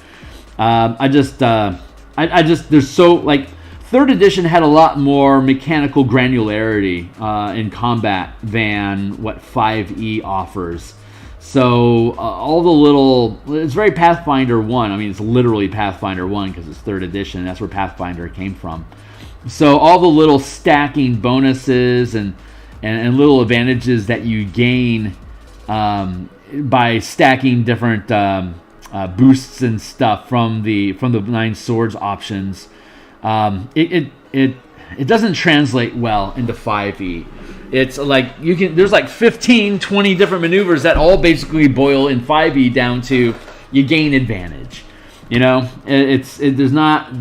A: There's so like 3rd edition had a lot more mechanical granularity in combat than what 5e offers. So all the little, it's very Pathfinder 1. I mean, it's literally Pathfinder 1 because it's 3rd edition. That's where Pathfinder came from. So all the little stacking bonuses and little advantages that you gain by stacking different boosts and stuff from the 9 swords options, it doesn't translate well into 5e. It's like there's like 15, 20 different maneuvers that all basically boil in 5e down to you gain advantage. There's not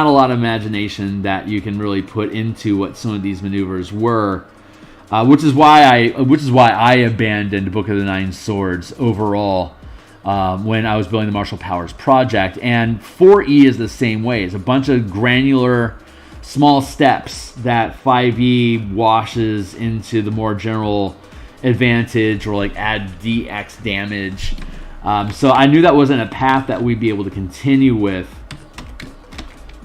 A: a lot of imagination that you can really put into what some of these maneuvers were, which is why I abandoned Book of the 9 Swords overall when I was building the Martial Powers project. And 4e is the same way. It's a bunch of granular small steps that 5e washes into the more general advantage, or like add DX damage. So I knew that wasn't a path that we'd be able to continue with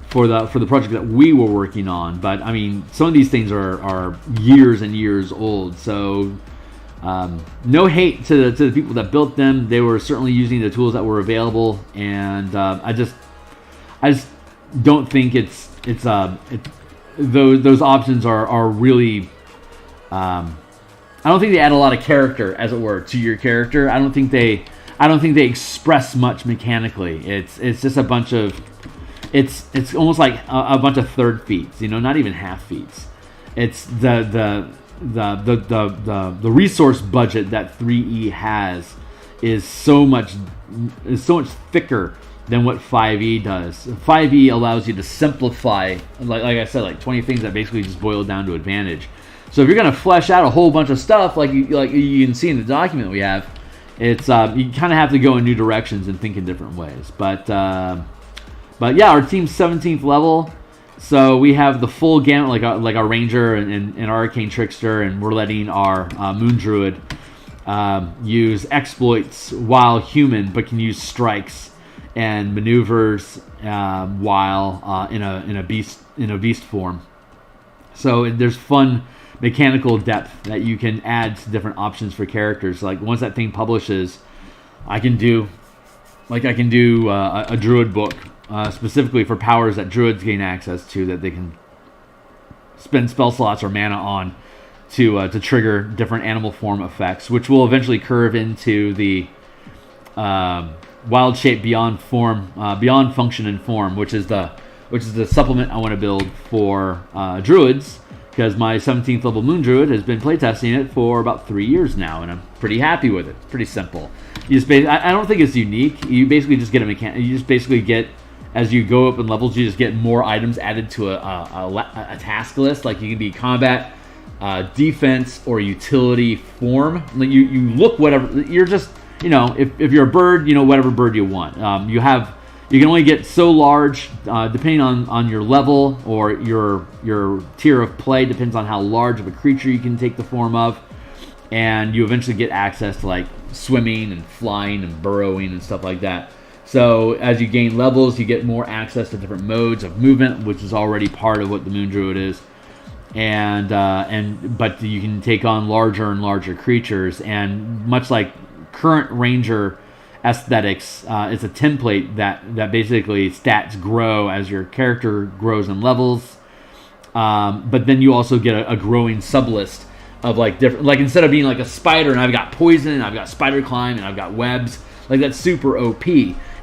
A: for the project that we were working on. But I mean, some of these things are years and years old. So no hate to the people that built them. They were certainly using the tools that were available, and I just don't think those options are really. I don't think they add a lot of character, as it were, to your character. I don't think they express much mechanically. It's just a bunch of. It's almost like a bunch of third feats, not even half feats. it's the resource budget that 3E has is so much thicker than what 5E does. 5E allows you to simplify, like I said, like 20 things that basically just boil down to advantage. So if you're going to flesh out a whole bunch of stuff, like you can see in the document we have, it's you kind of have to go in new directions and think in different ways. But yeah, our team's 17th level. So we have the full gamut, like our ranger and arcane trickster, and we're letting our moon druid use exploits while human, but can use strikes and maneuvers while in a beast form. So there's fun mechanical depth that you can add to different options for characters. Like once that thing publishes, I can do a druid book. Specifically for powers that druids gain access to, that they can spend spell slots or mana on to trigger different animal form effects, which will eventually curve into the wild shape beyond form, beyond function and form, which is the supplement I want to build for druids, because my 17th level moon druid has been playtesting it for about 3 years now, and I'm pretty happy with it. It's pretty simple. I don't think it's unique. You basically just get a mechanic. You just basically get, as you go up in levels, you just get more items added to a task list. Like you can be combat, defense, or utility form. Like you look whatever. You're just, if you're a bird, whatever bird you want. You can only get so large, depending on your level or your tier of play. Depends on how large of a creature you can take the form of, and you eventually get access to like swimming and flying and burrowing and stuff like that. So as you gain levels, you get more access to different modes of movement, which is already part of what the Moon Druid is. But you can take on larger and larger creatures, and much like current Ranger aesthetics, it's a template that basically stats grow as your character grows in levels. But then you also get a growing sublist of like different, like instead of being like a spider and I've got poison and I've got spider climb and I've got webs, like that's super OP.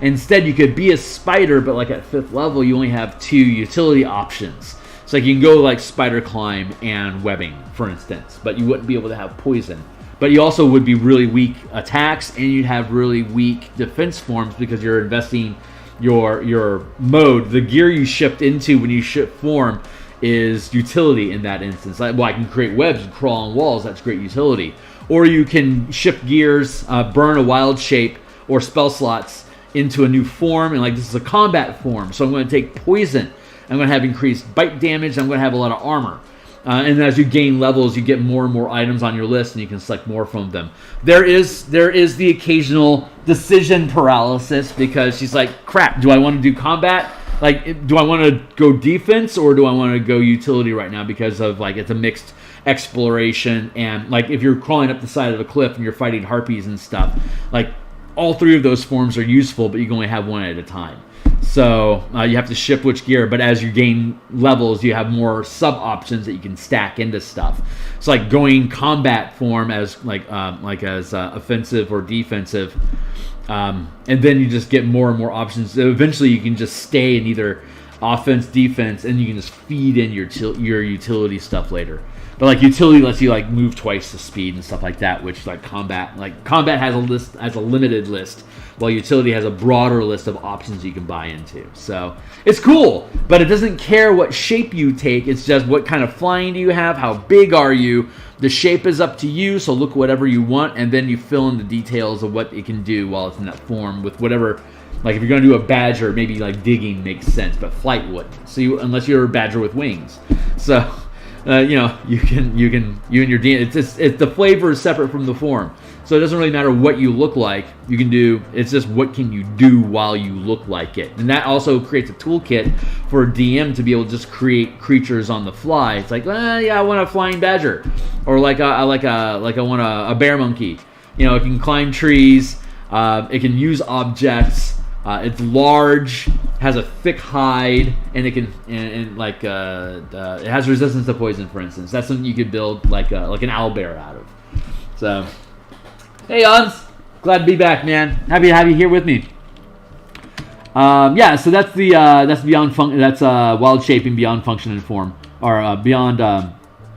A: Instead, you could be a spider, but like at 5th level, you only have 2 utility options. So like you can go like spider climb and webbing, for instance, but you wouldn't be able to have poison. But you also would be really weak attacks, and you'd have really weak defense forms because you're investing your mode. The gear you shift into when you shift form is utility in that instance. Like, well, I can create webs and crawl on walls. That's great utility. Or you can shift gears, burn a wild shape or spell slots into a new form, and like this is a combat form, so I'm going to take poison. I'm going to have increased bite damage. I'm going to have a lot of armor. And as you gain levels, you get more and more items on your list, and you can select more from them. There is the occasional decision paralysis because she's like, crap, do I want to do combat? Like, do I want to go defense or do I want to go utility right now? Because of like, it's a mixed exploration, and like if you're crawling up the side of a cliff and you're fighting harpies and stuff, like all 3 of those forms are useful, but you can only have one at a time. So you have to shift which gear, but as you gain levels, you have more sub options that you can stack into stuff. It's like going combat form as offensive or defensive, and then you just get more and more options. So eventually, you can just stay in either offense, defense, and you can just feed in your utility stuff later. But like utility lets you like move twice the speed and stuff like that, which like combat has a limited list, while utility has a broader list of options you can buy into. So it's cool, but it doesn't care what shape you take. It's just what kind of flying do you have, how big are you. The shape is up to you, so look whatever you want, and then you fill in the details of what it can do while it's in that form with whatever. Like if you're going to do a badger, maybe like digging makes sense, but flight wouldn't. So unless you're a badger with wings, so. You and your DNA. It's the flavor is separate from the form, so it doesn't really matter what you look like. You can do. It's just what can you do while you look like it, and that also creates a toolkit for a DM to be able to just create creatures on the fly. It's like, I want a flying badger, or I want a bear monkey. It can climb trees. It can use objects. It's large, has a thick hide, and it can it has resistance to poison, for instance. That's something you could build like an owlbear out of. So, hey Ons, glad to be back, man. Happy to have you here with me. So that's the beyond function. That's wild shaping beyond function and form, or beyond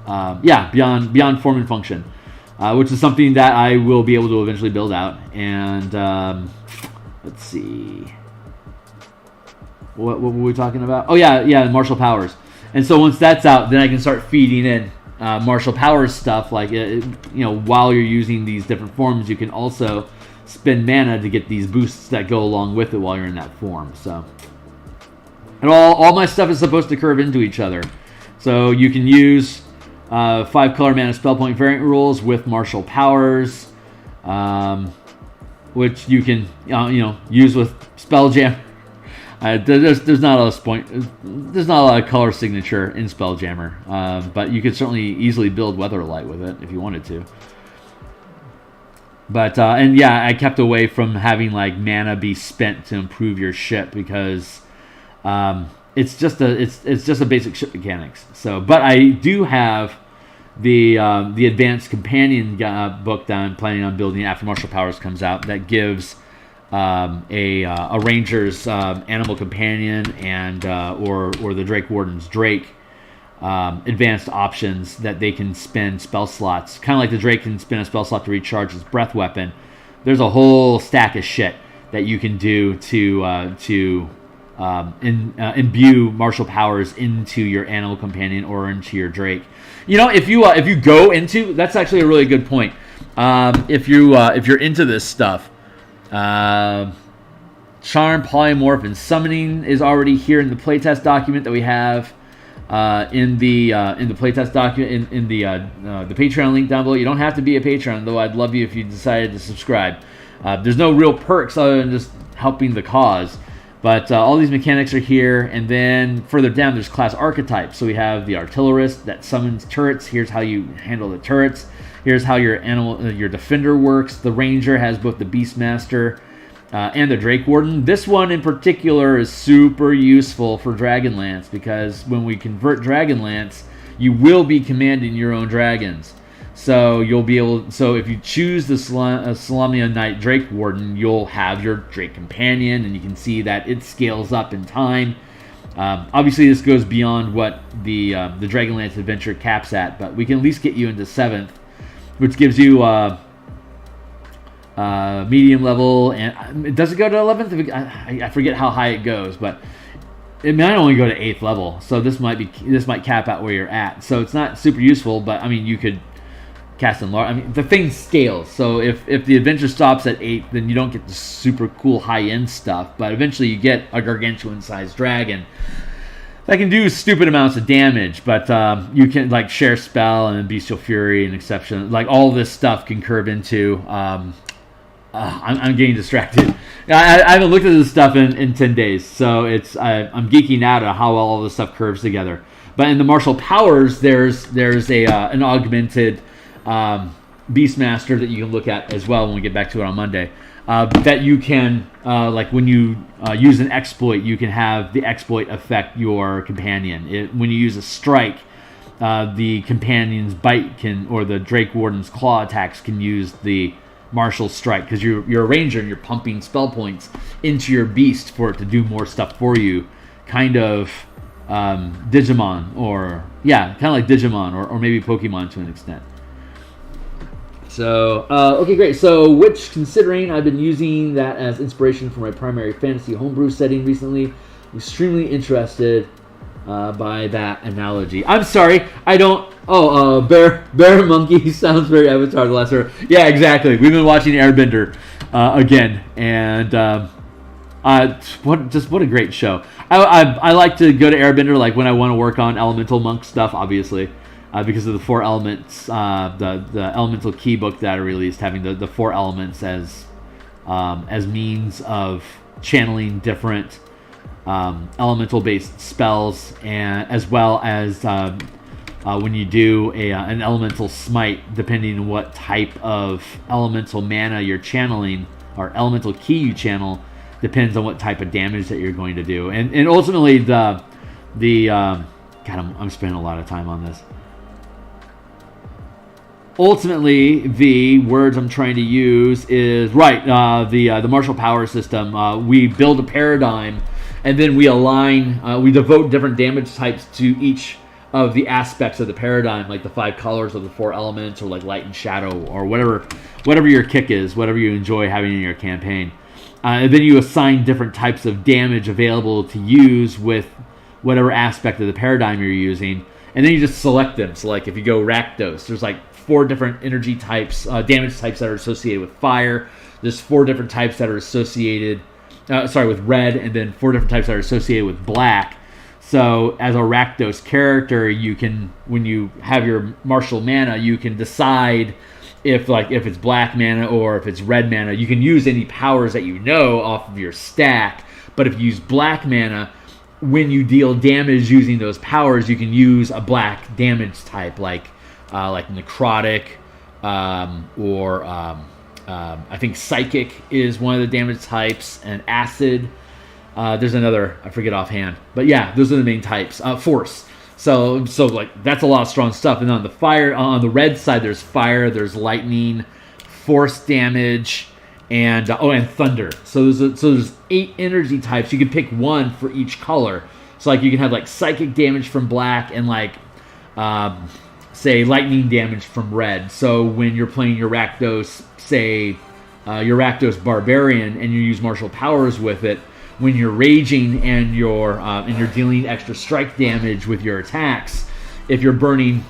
A: beyond form and function, which is something that I will be able to eventually build out. And let's see, what were we talking about? Oh yeah, martial powers. And so once that's out, then I can start feeding in martial powers stuff. Like while you're using these different forms, you can also spend mana to get these boosts that go along with it while you're in that form. So, and all my stuff is supposed to curve into each other. So you can use 5 color mana spell point variant rules with martial powers, which you can use with Spelljammer. There's not a lot of color signature in Spelljammer, but you could certainly easily build Weatherlight with it if you wanted to. But I kept away from having like mana be spent to improve your ship because it's just a basic ship mechanics. So, but I do have the advanced companion book that I'm planning on building after Martial Powers comes out that gives a ranger's animal companion and or the Drake Warden's Drake advanced options that they can spend spell slots, kind of like the Drake can spend a spell slot to recharge his breath weapon. There's a whole stack of shit that you can do to imbue martial powers into your animal companion or into your Drake. If you go into, that's actually a really good point. If you're into this stuff, Charm, Polymorph, and Summoning is already here in the playtest document that we have in the playtest document in the Patreon link down below. You don't have to be a patron, though I'd love you if you decided to subscribe. There's no real perks other than just helping the cause. But all these mechanics are here, and then further down there's class archetypes. So we have the Artillerist that summons turrets. Here's how you handle the turrets. Here's how your defender works. The Ranger has both the Beastmaster and the Drake Warden. This one in particular is super useful for Dragonlance because when we convert Dragonlance, you will be commanding your own dragons. So you'll be able. So if you choose the Solamnia Knight Drake Warden, you'll have your Drake Companion, and you can see that it scales up in time. Obviously, this goes beyond what the Dragonlance Adventure caps at, but we can at least get you into 7th, which gives you medium level, and does it go to 11th? I forget how high it goes, but it might only go to 8th level. So this might cap out where you're at. So it's not super useful, but I mean you could cast in large. I mean the thing scales. So if the adventure stops at 8, then you don't get the super cool high end stuff. But eventually you get a gargantuan sized dragon that can do stupid amounts of damage, but you can like share spell and bestial fury and exception. Like all this stuff can curve into. I'm getting distracted. I haven't looked at this stuff in 10 days, so I'm geeking out at how all this stuff curves together. But in the martial powers, there's an augmented Beastmaster that you can look at as well when we get back to it on Monday. That you can, like when you use an exploit, you can have the exploit affect your companion. When you use a strike, the companion's bite or the Drake Warden's claw attacks can use the martial strike because you're a ranger and you're pumping spell points into your beast for it to do more stuff for you. Kind of Digimon, kind of like Digimon or maybe Pokemon to an extent. So, okay, great. So, which, considering I've been using that as inspiration for my primary fantasy homebrew setting recently, I'm extremely interested by that analogy. I'm sorry, I don't... Oh, Bear Monkey sounds very Avatar The Last Airbender. Yeah, exactly. We've been watching Airbender again, and what a great show. I like to go to Airbender like when I want to work on Elemental Monk stuff, obviously. Because of the 4 elements, the Elemental Key book that I released, having the 4 elements as means of channeling different elemental-based spells, and as well as when you do an elemental smite, depending on what type of elemental mana you're channeling or elemental key you channel, depends on what type of damage that you're going to do, and ultimately God, I'm spending a lot of time on this. Ultimately, the words I'm trying to use is the martial power system. We build a paradigm, and then we align. We devote different damage types to each of the aspects of the paradigm, like the 5 colors of the 4 elements, or like light and shadow, or whatever your kick is, whatever you enjoy having in your campaign. And then you assign different types of damage available to use with whatever aspect of the paradigm you're using, and then you just select them. So like if you go Rakdos, there's like 4 different energy types, damage types that are associated with fire. There's 4 different types that are associated, with red, and then 4 different types that are associated with black. So as a Rakdos character, you can, when you have your martial mana, you can decide if it's black mana or if it's red mana. You can use any powers that you know off of your stack, but if you use black mana, when you deal damage using those powers, you can use a black damage type, like necrotic, or I think psychic is one of the damage types, and acid. There's another, I forget offhand, but yeah, those are the main types. Force. So like that's a lot of strong stuff. And on the red side, there's fire, there's lightning, force damage, and thunder. So there's 8 energy types. You can pick one for each color. So like you can have like psychic damage from black and like say lightning damage from red. So when you're playing your Rakdos, say your Rakdos barbarian, and you use martial powers with it, when you're raging and you're dealing extra strike damage with your attacks, if you're burning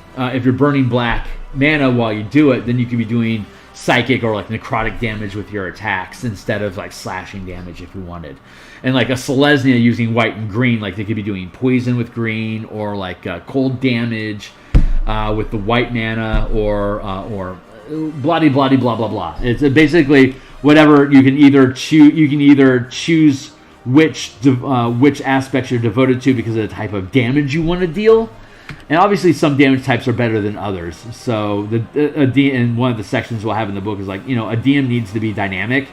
A: black mana while you do it, then you could be doing psychic or like necrotic damage with your attacks instead of like slashing damage if you wanted. And like a Selesnya using white and green, like they could be doing poison with green, or like cold damage with the white mana, or bloody blah blah blah. It's basically whatever. You can either choose which aspects you're devoted to because of the type of damage you want to deal, and obviously some damage types are better than others. So in one of the sections we'll have in the book is like, a DM needs to be dynamic.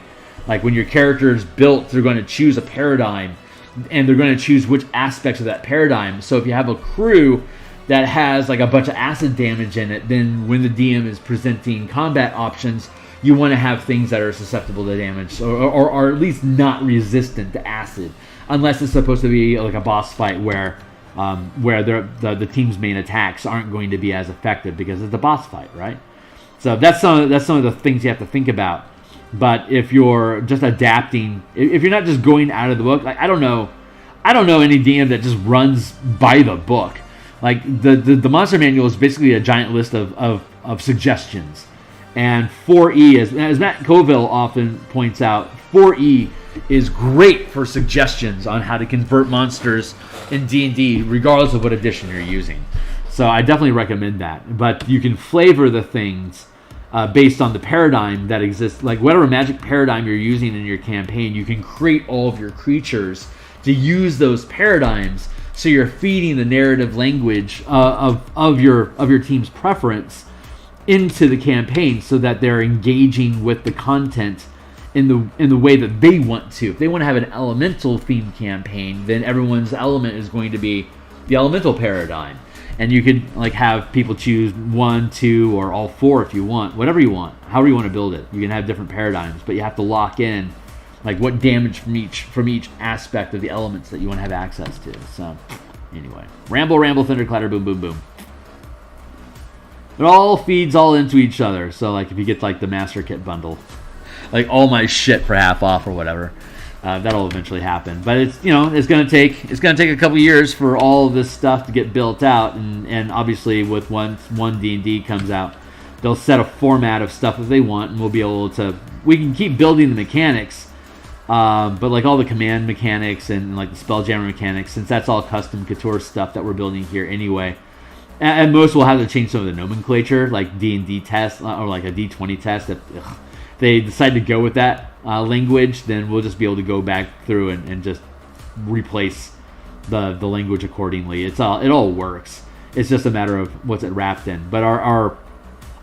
A: Like when your character is built, they're going to choose a paradigm, and they're going to choose which aspects of that paradigm. So if you have a crew that has like a bunch of acid damage in it, then when the DM is presenting combat options, you want to have things that are susceptible to damage, or at least not resistant to acid, unless it's supposed to be like a boss fight where the team's main attacks aren't going to be as effective because it's a boss fight, right? So that's some of the things you have to think about. But if you're just adapting, if you're not just going out of the book, like I don't know any DM that just runs by the book. Like the monster manual is basically a giant list of suggestions. And 4E, as Matt Colville often points out, 4E is great for suggestions on how to convert monsters in D&D, regardless of what edition you're using. So I definitely recommend that. But you can flavor the things based on the paradigm that exists. Like whatever magic paradigm you're using in your campaign, you can create all of your creatures to use those paradigms. So you're feeding the narrative language of your team's preference into the campaign, so that they're engaging with the content in the way that they want to. If they want to have an elemental themed campaign, then everyone's element is going to be the elemental paradigm, and you could like have people choose 1, 2, or all 4 if you want, whatever you want, however you want to build it. You can have different paradigms, but you have to lock in like what damage from each aspect of the elements that you want to have access to. So anyway, ramble, thunderclatter, boom, boom, boom. It all feeds all into each other. So like if you get like the master kit bundle, like all my shit for half off or whatever, that'll eventually happen. But it's it's gonna take a couple years for all of this stuff to get built out, and obviously with once one D&D comes out, they'll set a format of stuff that they want, and we can keep building the mechanics, but like all the command mechanics and like the Spelljammer mechanics, since that's all custom couture stuff that we're building here anyway. And most will have to change some of the nomenclature, like D&D test or like a D20 test. If they decide to go with that language, then we'll just be able to go back through and just replace the language accordingly. It all works. It's just a matter of what's it wrapped in. But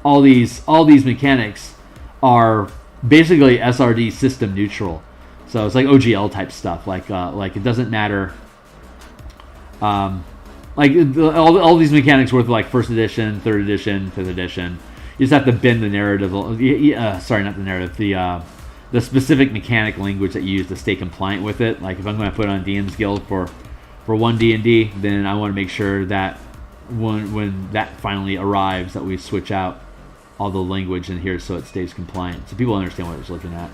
A: all these mechanics are basically SRD system neutral. So it's like OGL type stuff. Like it doesn't matter. All these mechanics worth like first edition, third edition, fifth edition. You just have to bend the narrative. Sorry, not the narrative. The specific mechanic language that you use to stay compliant with it. Like if I'm going to put on DMsGuild for one D&D, then I want to make sure that when that finally arrives, that we switch out all the language in here so it stays compliant, so people understand what it's looking at.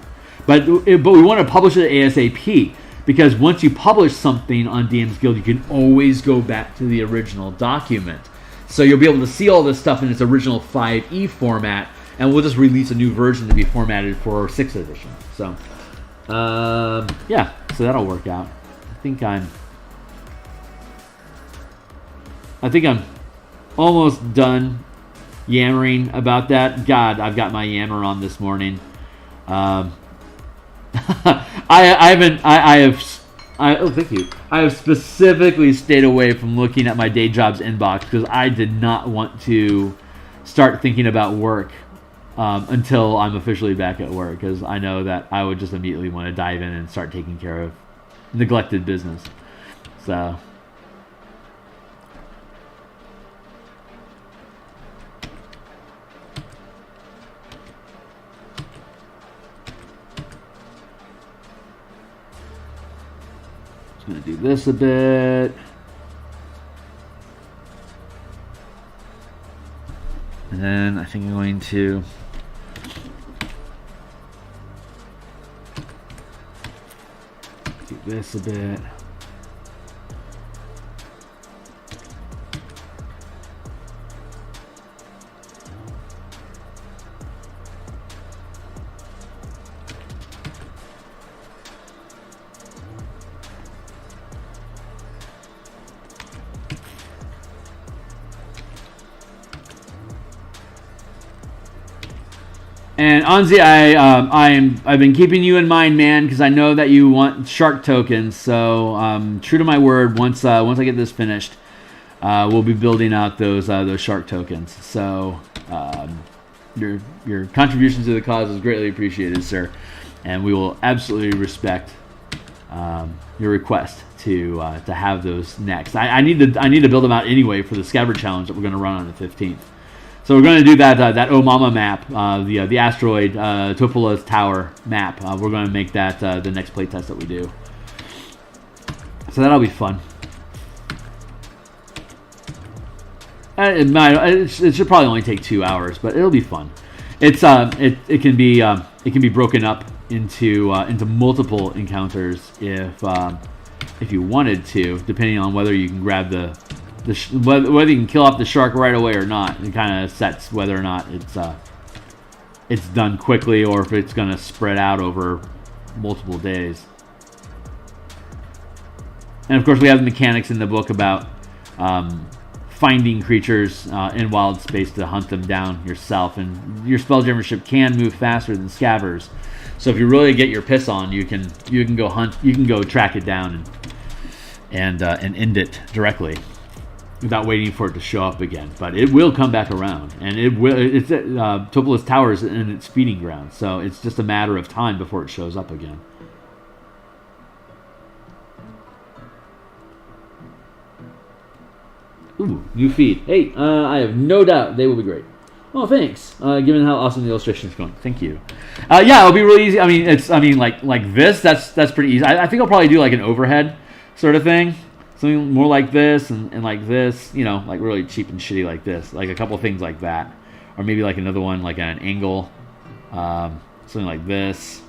A: But we want to publish it ASAP, because once you publish something on DMsGuild, you can always go back to the original document. So you'll be able to see all this stuff in its original 5e format, and we'll just release a new version to be formatted for 6th edition. So, yeah, so that'll work out. I think I'm almost done yammering about that. God, I've got my yammer on this morning. Thank you. I have specifically stayed away from looking at my day job's inbox because I did not want to start thinking about work until I'm officially back at work, because I know that I would just immediately want to dive in and start taking care of neglected business. So. Going to do this a bit. And then I think I'm going to do this a bit. And Anzi, I've been keeping you in mind, man, because I know that you want shark tokens. So true to my word, once I get this finished, we'll be building out those shark tokens. So your contribution to the cause is greatly appreciated, sir, and we will absolutely respect your request to have those next. I need to build them out anyway for the Scabbard challenge that we're going to run on the 15th. So we're going to do that Oh Mama map, the asteroid Topola's Tower map. We're going to make that the next playtest that we do. So that'll be fun. It should probably only take 2 hours, but it'll be fun. It can be broken up into multiple encounters if you wanted to, depending on whether you can grab whether you can kill off the shark right away or not. It kind of sets whether or not it's done quickly or if it's going to spread out over multiple days. And of course, we have the mechanics in the book about finding creatures in wild space to hunt them down yourself. And your Spelljammer ship can move faster than Scabbers, so if you really get your piss on, you can go hunt, you can go track it down and end it directly, without waiting for it to show up again. But it will come back around, and it's Topola's Tower is in its feeding ground, so it's just a matter of time before it shows up again. Ooh, new feed. Hey, I have no doubt they will be great. Oh, thanks. Given how awesome the illustration is going, thank you. Yeah, it'll be really easy. I mean, like this. That's pretty easy. I think I'll probably do like an overhead sort of thing. Something more like this and like this, like really cheap and shitty like this. Like a couple things like that. Or maybe like another one like at an angle. Something like this.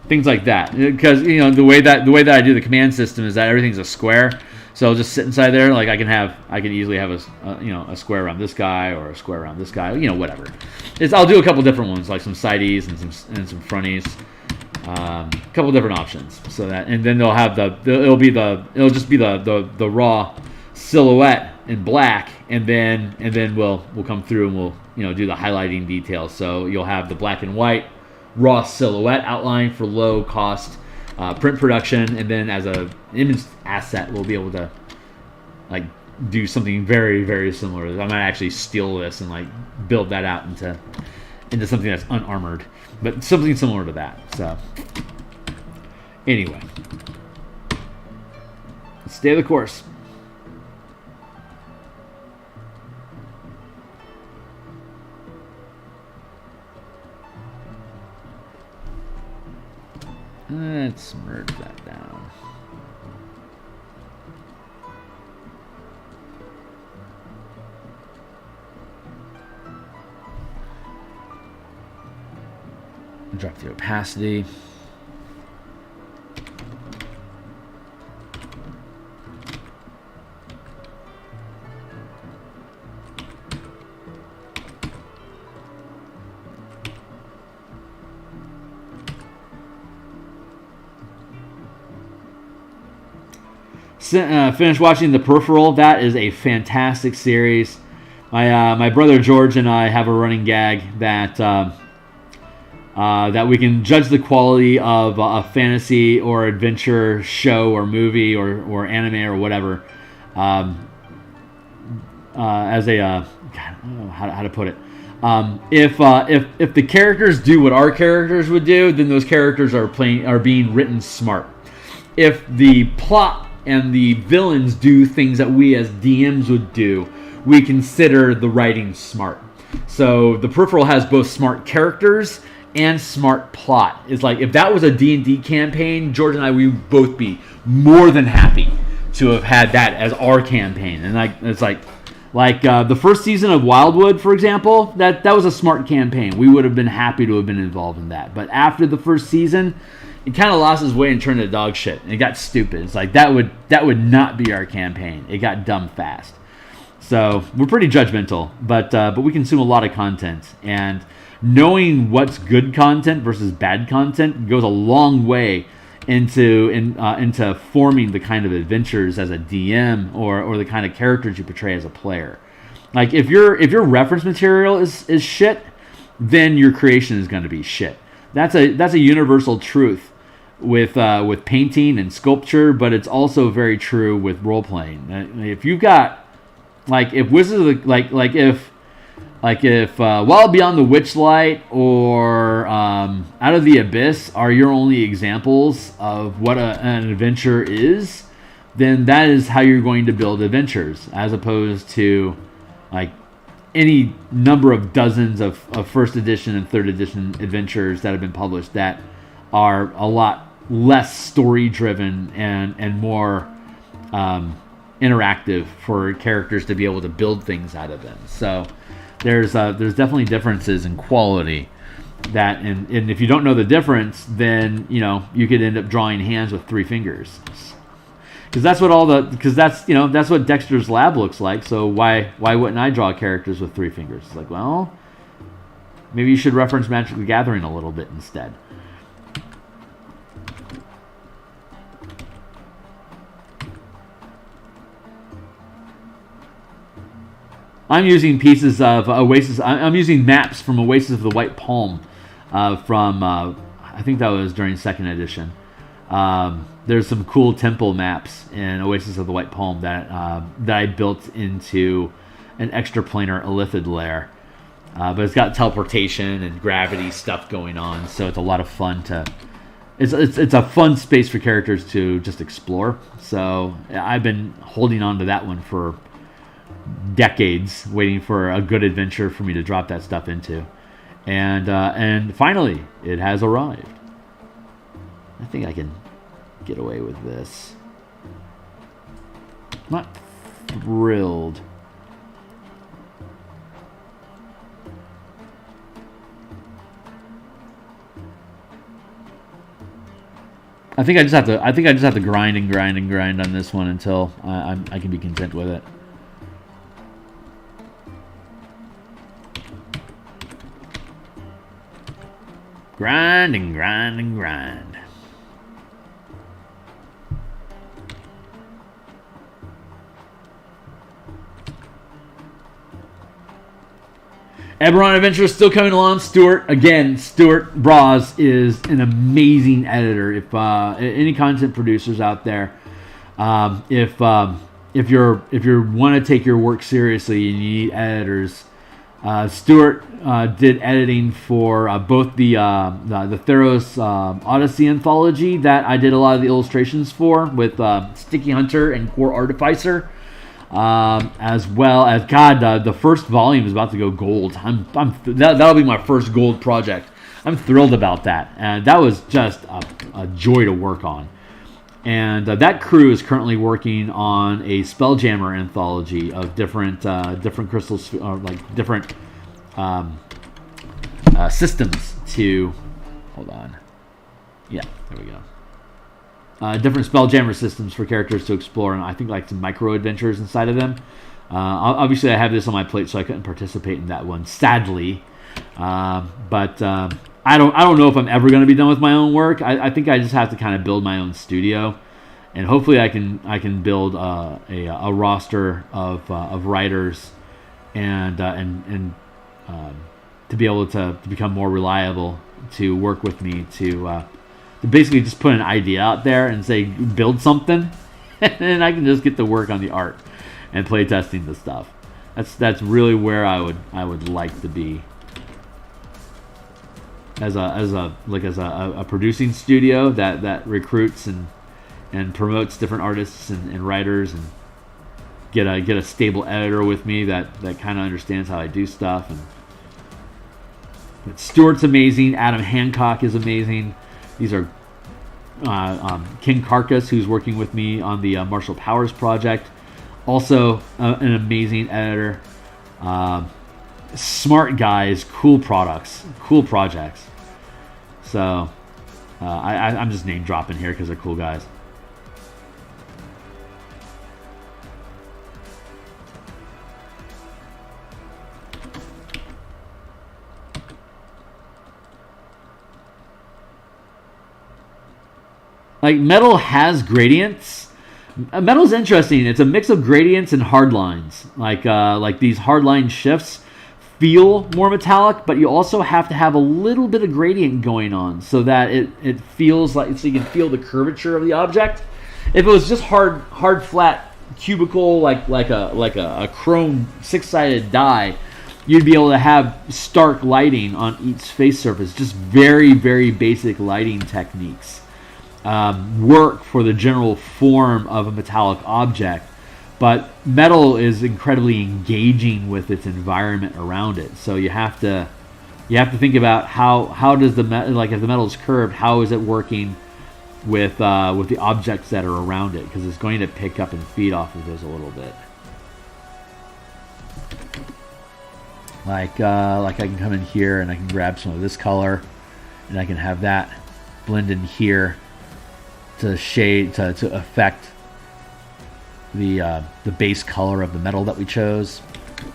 A: Things like that. Because, the way that I do the command system is that everything's a square. So I'll just sit inside there. Like I can easily have a square around this guy or a square around this guy. Whatever. I'll do a couple different ones, like some sideys and some fronties. A couple different options, so that, and then they'll have it'll just be the raw silhouette in black, and then we'll come through and we'll do the highlighting details. So you'll have the black and white raw silhouette outline for low cost print production, and then as a image asset, we'll be able to like do something very, very similar. I might actually steal this and like build that out into something that's unarmored, but something similar to that. So anyway, stay the course. Let's merge that down. Drop the opacity. Finished watching The Peripheral. That is a fantastic series. My brother George and I have a running gag that that we can judge the quality of a fantasy or adventure show or movie or anime or whatever as a God, I don't know how to put it. If the characters do what our characters would do, then those characters are being written smart. If the plot and the villains do things that we as DMs would do, we consider the writing smart. So The Peripheral has both smart characters and smart plot. It's like, if that was a D&D campaign, George and I, we would both be more than happy to have had that as our campaign. And it's like the first season of Wildwood, for example, that was a smart campaign. We would have been happy to have been involved in that. But after the first season, it kind of lost its way and turned into dog shit. And it got stupid. It's like, that would not be our campaign. It got dumb fast. So we're pretty judgmental, but we consume a lot of content. And knowing what's good content versus bad content goes a long way into forming the kind of adventures as a DM or the kind of characters you portray as a player. Like, if your reference material is shit, then your creation is going to be shit. That's a universal truth with painting and sculpture, but it's also very true with role playing. If you've got if Wizards of the if Wild Beyond the Witchlight or Out of the Abyss are your only examples of what an adventure is, then that is how you're going to build adventures, as opposed to any number of dozens of first edition and third edition adventures that have been published that are a lot less story driven and more interactive for characters to be able to build things out of them. So there's definitely differences in quality that, and if you don't know the difference, then you could end up drawing hands with 3 fingers, because that's what Dexter's Lab looks like. So why wouldn't I draw characters with 3 fingers? It's like, well, maybe you should reference Magic the Gathering a little bit instead. I'm using pieces of Oasis. I'm using maps from Oasis of the White Palm from I think that was during 2nd edition. There's some cool temple maps in Oasis of the White Palm that I built into an extraplanar Illithid lair. But it's got teleportation and gravity stuff going on, so it's a lot of fun to. It's a fun space for characters to just explore. So I've been holding on to that one for decades, waiting for a good adventure for me to drop that stuff into, and finally it has arrived. I think I can get away with this. I'm not thrilled. I think I just have to grind on this one until I can be content with it. Grind. Eberron Adventure is still coming along. Stuart Braz is an amazing editor. If any content producers out there, if you want to take your work seriously and you need editors, Stuart did editing for both the Theros Odyssey anthology that I did a lot of the illustrations for with Sticky Hunter and Core Artificer, as well as the first volume is about to go gold. That'll be my first gold project. I'm thrilled about that, and that was just a joy to work on. And that crew is currently working on a Spelljammer anthology of different crystals, or different systems to hold on. Yeah, there we go. Different Spelljammer systems for characters to explore, and I think like some micro adventures inside of them. Obviously, I have this on my plate, so I couldn't participate in that one, sadly. But I don't know if I'm ever going to be done with my own work. I think I just have to kind of build my own studio, and hopefully I can build a roster of writers and to be able to become more reliable to work with me to basically just put an idea out there and say build something, and then I can just get to work on the art and play testing the stuff. That's really where I would like to be as a producing studio that recruits and promotes different artists and writers, and get a stable editor with me that kind of understands how I do stuff. But Stuart's amazing. Adam Hancock is amazing. These are King Carcass, who's working with me on the Martial Powers project. Also an amazing editor. Smart guys, cool products, cool projects. So I'm just name dropping here because they're cool guys. Like, metal has gradients. Metal's interesting. It's a mix of gradients and hard lines. Like these hard line shifts feel more metallic, but you also have to have a little bit of gradient going on so that it feels like, so you can feel the curvature of the object. If it was just hard flat cubical like a chrome 6-sided die, you'd be able to have stark lighting on each face surface. Just very, very basic lighting techniques work for the general form of a metallic object, but metal is incredibly engaging with its environment around it. So you have to think about how does the metal, like if the metal is curved, how is it working with the objects that are around it, because it's going to pick up and feed off of those a little bit. Like I can come in here and I can grab some of this color, and I can have that blend in here to shade to affect the base color of the metal that we chose. I can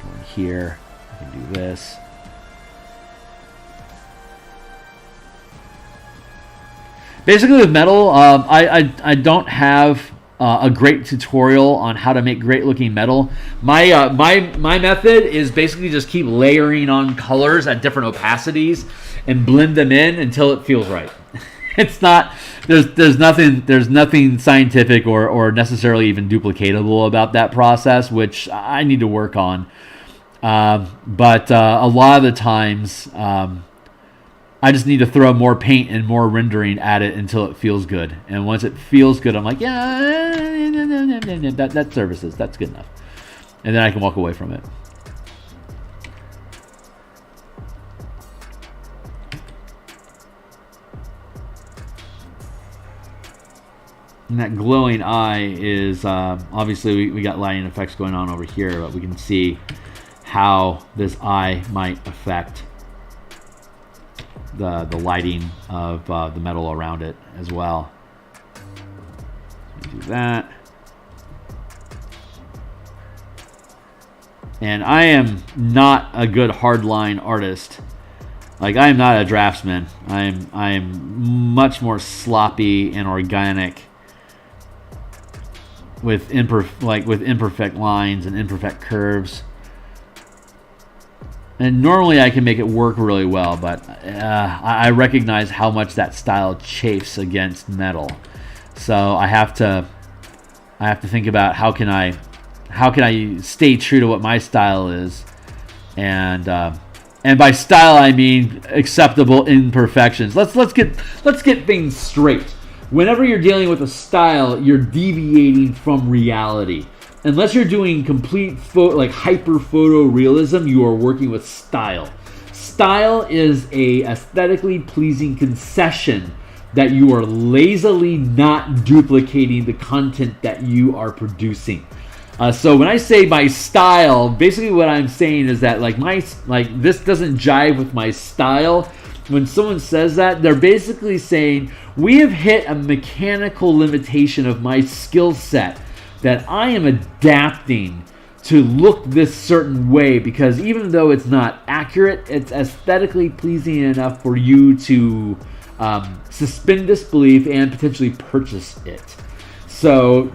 A: go in here. I can do this. Basically, with metal, I don't have a great tutorial on how to make great looking metal. My method is basically just keep layering on colors at different opacities and blend them in until it feels right. It's not there's nothing scientific or necessarily even duplicatable about that process, which I need to work on. But a lot of the times, I just need to throw more paint and more rendering at it until it feels good. And once it feels good, I'm like, yeah, that services. That's good enough. And then I can walk away from it. And that glowing eye is, obviously we got lighting effects going on over here, but we can see how this eye might affect the lighting of the metal around it as well. Do that. And I am not a good hardline artist. Like, I am not a draftsman. I am much more sloppy and organic with imperfect lines and imperfect curves. And normally I can make it work really well, but I recognize how much that style chafes against metal. So I have to think about how can I stay true to what my style is, and by style I mean acceptable imperfections. Let's get things straight. Whenever you're dealing with a style, you're deviating from reality. Unless you're doing complete hyper photorealism, you are working with style. Style is a aesthetically pleasing concession that you are lazily not duplicating the content that you are producing. So when I say my style, basically what I'm saying is that this doesn't jive with my style, when someone says that, they're basically saying, we have hit a mechanical limitation of my skill set that I am adapting to look this certain way, because even though it's not accurate, it's aesthetically pleasing enough for you to suspend disbelief and potentially purchase it. So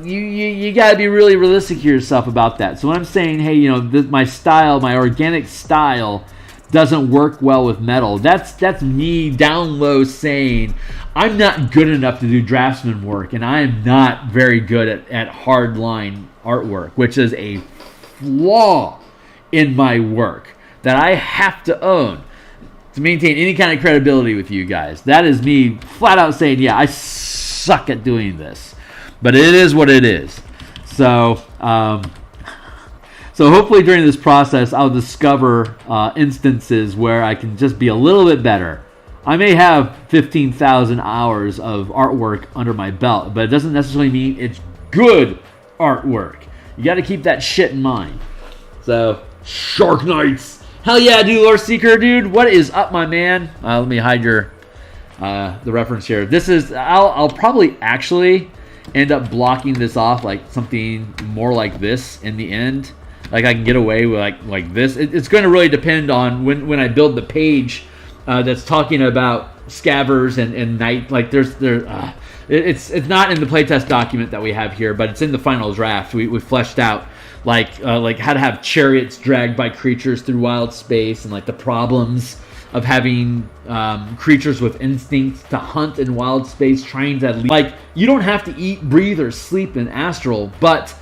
A: you got to be really realistic to yourself about that. So when I'm saying, hey, you know, my style, my organic style doesn't work well with metal, that's me down low saying I'm not good enough to do draftsman work, and I am not very good at hard line artwork, which is a flaw in my work that I have to own to maintain any kind of credibility with you guys. That is me flat out saying, yeah, I suck at doing this, but it is what it is. So so hopefully during this process, I'll discover instances where I can just be a little bit better. I may have 15,000 hours of artwork under my belt, but it doesn't necessarily mean it's good artwork. You got to keep that shit in mind. So, Shark Knights. Hell yeah, dude, Lore Seeker, dude. What is up, my man? Let me hide your the reference here. This is, I'll probably actually end up blocking this off like something more like this in the end. Like I can get away with like this. It's going to really depend on when I build the page that's talking about scavers and night. Like it's not in the playtest document that we have here, but it's in the final draft. We fleshed out like how to have chariots dragged by creatures through wild space, and like the problems of having creatures with instincts to hunt in wild space, trying to like, you don't have to eat, breathe, or sleep in astral, but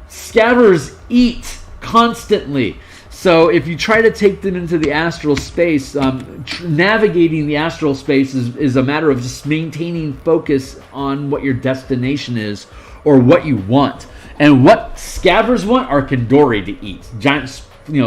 A: scavers eat constantly. So if you try to take them into the astral space, navigating the astral space is a matter of just maintaining focus on what your destination is or what you want. And what scavers want are Kandori to eat. Giant,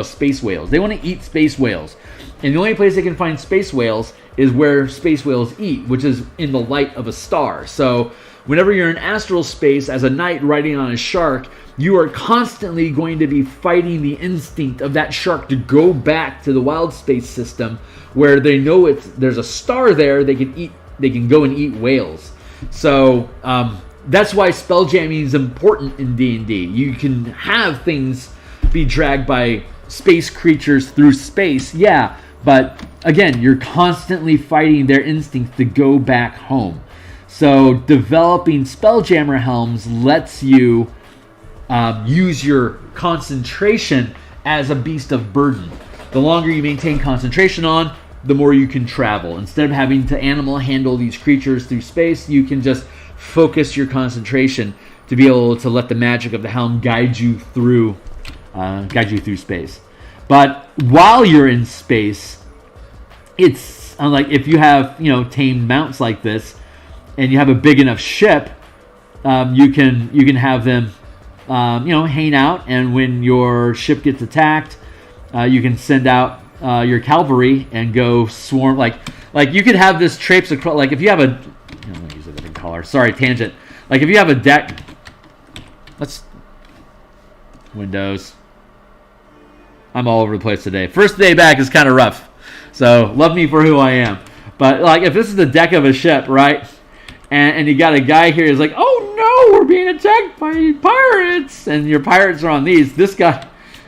A: space whales. They want to eat space whales. And the only place they can find space whales is where space whales eat, which is in the light of a star. So whenever you're in astral space as a knight riding on a shark, you are constantly going to be fighting the instinct of that shark to go back to the wild space system where they know there's a star there. They can go and eat whales. So that's why spelljamming is important in D&D. You can have things be dragged by space creatures through space, yeah, but again, you're constantly fighting their instinct to go back home. So developing Spelljammer helms lets you use your concentration as a beast of burden. The longer you maintain concentration on, the more you can travel. Instead of having to animal handle these creatures through space, you can just focus your concentration to be able to let the magic of the helm guide you through space. But while you're in space, it's like if you have tamed mounts like this, and you have a big enough ship, you can have them hang out, and when your ship gets attacked, you can send out your cavalry and go swarm. Like you could have this traipse across. Like if you have a, let me use a different color. Sorry, tangent. Like if you have a deck, Windows. I'm all over the place today. First day back is kind of rough, so love me for who I am. But like if this is the deck of a ship, right? And you got a guy here who's like, oh no, we're being attacked by pirates, and your pirates are on these. This guy,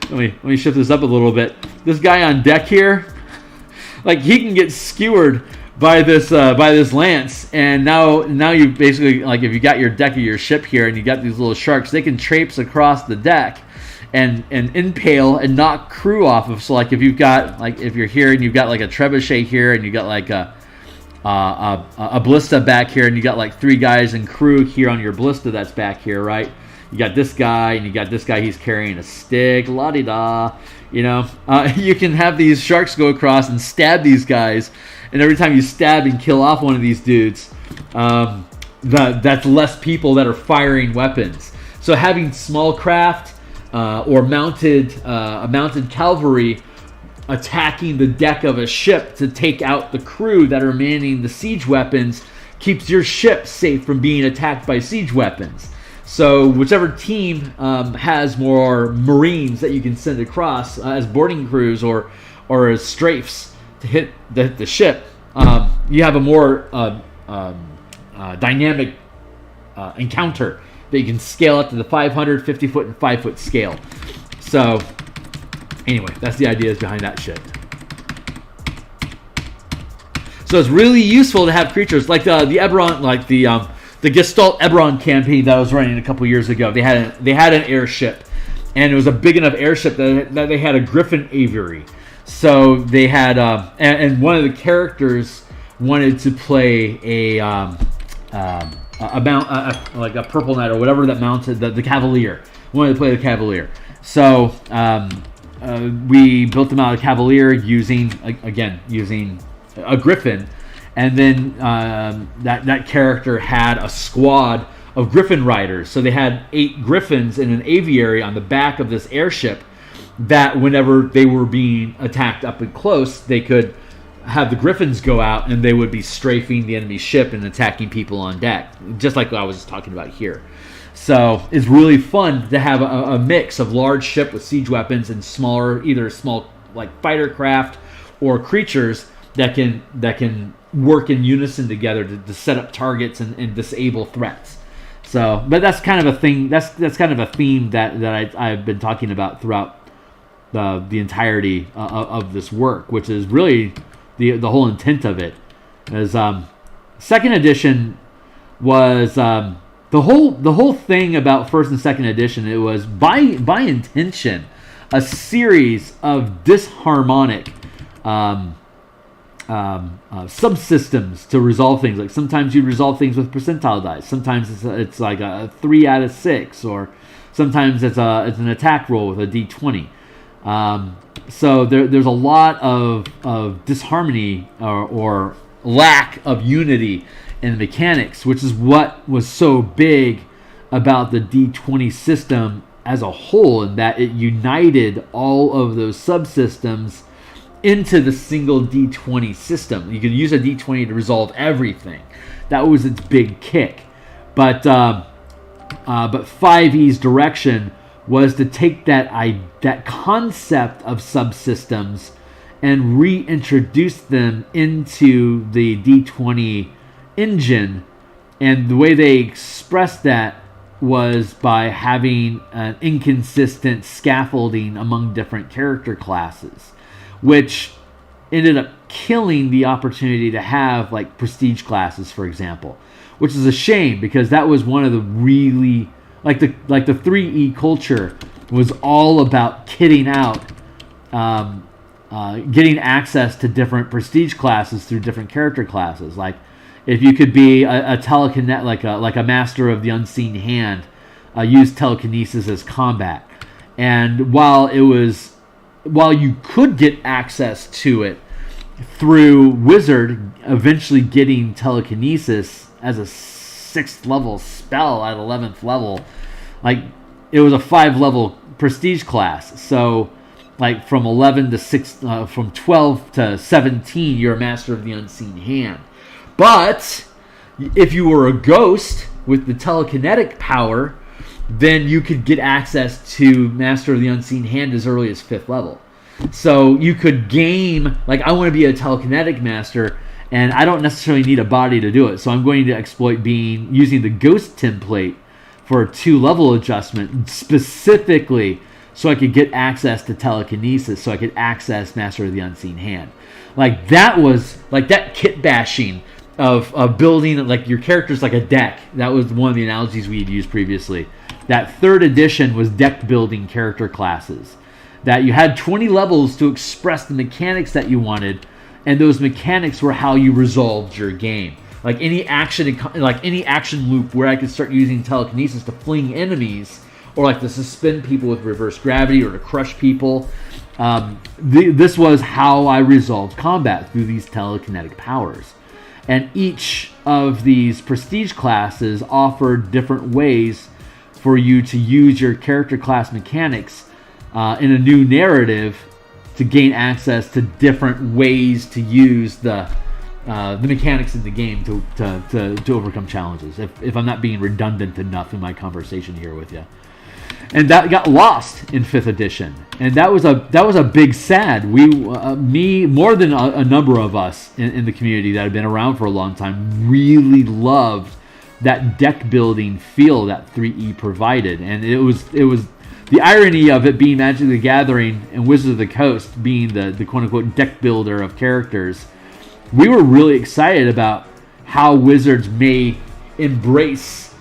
A: let me shift this up a little bit. This guy on deck here, like he can get skewered by this lance, and now you basically, like if you got your deck of your ship here and you got these little sharks, they can traipse across the deck and impale and knock crew off of. So like if you've got, like if you're here and you've got like a trebuchet here and you got like a ballista back here, and you got like 3 guys and crew here on your ballista that's back here, right? You got this guy, and you got this guy, he's carrying a stick, la-di-da, you can have these sharks go across and stab these guys, and every time you stab and kill off one of these dudes, that's less people that are firing weapons. So having small craft or mounted cavalry attacking the deck of a ship to take out the crew that are manning the siege weapons keeps your ship safe from being attacked by siege weapons. So whichever team has more Marines that you can send across as boarding crews or as strafes to hit the ship, you have a more dynamic encounter that you can scale up to the 500, 50 foot, and 5 foot scale. So anyway, that's the ideas behind that shit. So it's really useful to have creatures like the Eberron, like the Gestalt Eberron campaign that I was running a couple years ago. They had an airship, and it was a big enough airship that they had a Griffin aviary. So they had and one of the characters wanted to play like a purple knight or whatever that mounted the Cavalier. Wanted to play the Cavalier. So we built them out of Cavalier using a Griffin, and then that character had a squad of Griffin riders. So they had 8 Griffins in an aviary on the back of this airship that whenever they were being attacked up and close, they could have the Griffins go out and they would be strafing the enemy ship and attacking people on deck, just like I was talking about here. So it's really fun to have a mix of large ship with siege weapons and either small like fighter craft or creatures that can work in unison together to set up targets and disable threats. So, but that's kind of a thing. That's kind of a theme that I've been talking about throughout the entirety of this work, which is really the whole intent of it. Is second edition was the whole thing about first and second edition. It was by intention a series of disharmonic subsystems to resolve things. Like sometimes you resolve things with percentile dice. Sometimes it's like a 3 out of 6, or sometimes it's an attack roll with a d20. So there's a lot of disharmony or lack of unity in the mechanics, which is what was so big about the d20 system as a whole, in that it united all of those subsystems into the single d20 system. You could use a d20 to resolve everything. That was its big kick. But 5e's direction was to take that concept of subsystems and reintroduce them into the d20 engine. And the way they expressed that was by having an inconsistent scaffolding among different character classes, which ended up killing the opportunity to have like prestige classes, for example, which is a shame, because that was one of the really like the 3E culture was all about kitting out, getting access to different prestige classes through different character classes. Like if you could be a telekinet, like a master of the unseen hand, use telekinesis as combat, and while you could get access to it through Wizard, eventually getting telekinesis as a 6th level spell at 11th level, like it was a 5-level prestige class. So like from 11 to 6, from 12 to 17, you're a master of the unseen hand. But if you were a ghost with the telekinetic power, then you could get access to Master of the Unseen Hand as early as 5th level. So you could game, like I want to be a telekinetic master, and I don't necessarily need a body to do it. So I'm going to exploit using the ghost template for a 2-level adjustment, specifically so I could get access to telekinesis, so I could access Master of the Unseen Hand. Like that was, like that kit bashing of building like your character's like a deck. That was one of the analogies we had used previously. That 3rd edition was deck building character classes. That you had 20 levels to express the mechanics that you wanted, and those mechanics were how you resolved your game. Like any action loop where I could start using telekinesis to fling enemies, or like to suspend people with reverse gravity, or to crush people. This was how I resolved combat, through these telekinetic powers. And each of these prestige classes offered different ways for you to use your character class mechanics in a new narrative to gain access to different ways to use the mechanics in the game to overcome challenges. If I'm not being redundant enough in my conversation here with you. and that got lost in 5th edition, and that was a big sad. We, me, more than a number of us in the community that have been around for a long time, really loved that deck building feel that 3E provided, and it was the irony of it being Magic the Gathering and Wizards of the Coast being the quote unquote deck builder of characters. We were really excited about how Wizards may embrace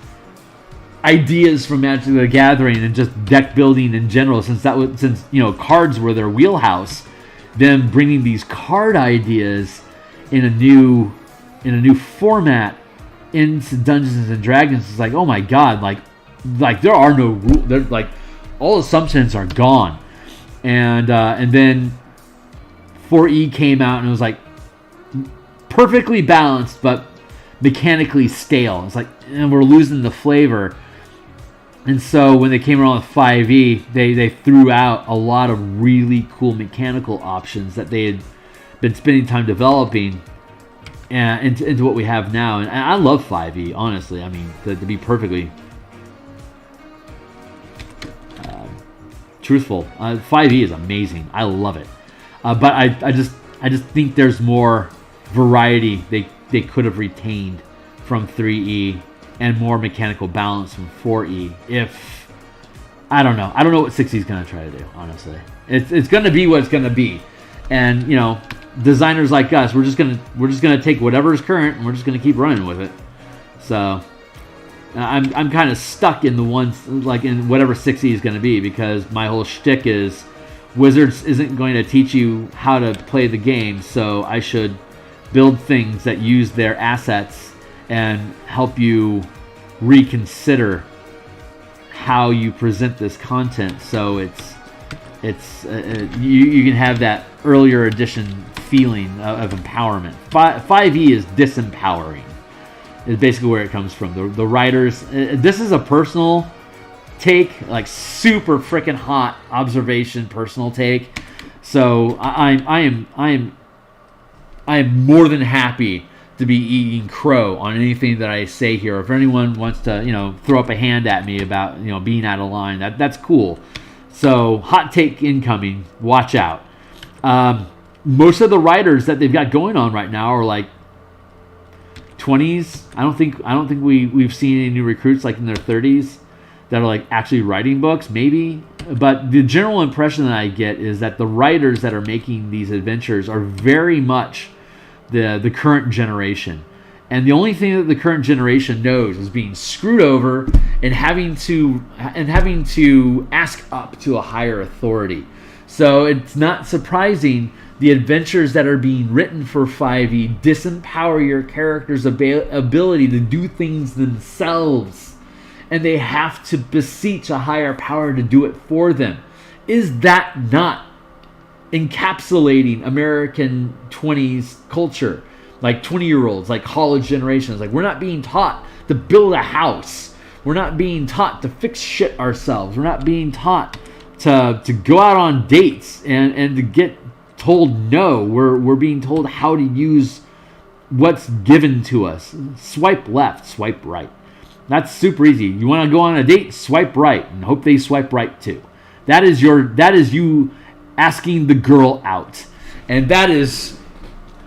A: ideas from Magic the Gathering and just deck building in general, since cards were their wheelhouse. Them bringing these card ideas in a new format into Dungeons and Dragons is like, oh my god, like there are no rules. There's like all assumptions are gone, and then 4E came out and it was like perfectly balanced but mechanically stale. It's like, and we're losing the flavor. And so when they came around with 5E, they threw out a lot of really cool mechanical options that they had been spending time developing into what we have now. And I love 5E, honestly. I mean, to be perfectly truthful, 5E is amazing. I love it. But I just think there's more variety they could have retained from 3E and more mechanical balance from 4E. If I don't know what 6E is going to try to do. Honestly, it's going to be what it's going to be, and designers like us, we're just gonna take whatever is current and we're just gonna keep running with it. So I'm kind of stuck in the ones like in whatever 6E is going to be, because my whole shtick is Wizards isn't going to teach you how to play the game, so I should build things that use their assets and help you reconsider how you present this content, so you can have that earlier edition feeling of empowerment. 5E is disempowering, is basically where it comes from. The writers, this is a personal take, like super freaking hot observation, personal take. So I am more than happy to be eating crow on anything that I say here. If anyone wants to, throw up a hand at me about, being out of line, that's cool. So hot take incoming. Watch out. Most of the writers that they've got going on right now are like 20s. I don't think we've seen any new recruits like in their 30s that are like actually writing books, maybe. But the general impression that I get is that the writers that are making these adventures are very much the current generation. And the only thing that the current generation knows is being screwed over and having to ask up to a higher authority. So it's not surprising the adventures that are being written for 5e disempower your character's ability to do things themselves, and they have to beseech a higher power to do it for them. Is that not encapsulating American 20s culture? Like 20-year-olds, like college generations. Like, we're not being taught to build a house. We're not being taught to fix shit ourselves. We're not being taught to go out on dates and to get told no. We're being told how to use what's given to us. Swipe left, swipe right. That's super easy. You want to go on a date? Swipe right and hope they swipe right too. That is you asking the girl out. And that is,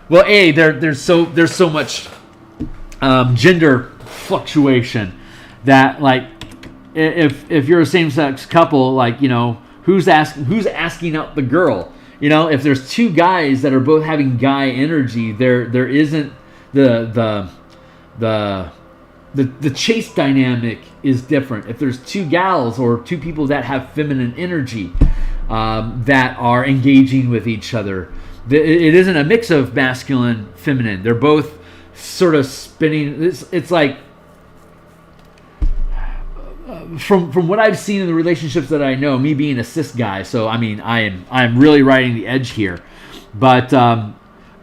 A: well, there's so much gender fluctuation that, like, if you're a same-sex couple, like, who's asking out the girl? If there's two guys that are both having guy energy, there isn't the chase dynamic is different. If there's two gals or two people that have feminine energy that are engaging with each other, it isn't a mix of masculine, feminine. They're both sort of spinning. It's like, from what I've seen in the relationships that I know, me being a cis guy, so I mean, I'm really riding the edge here, but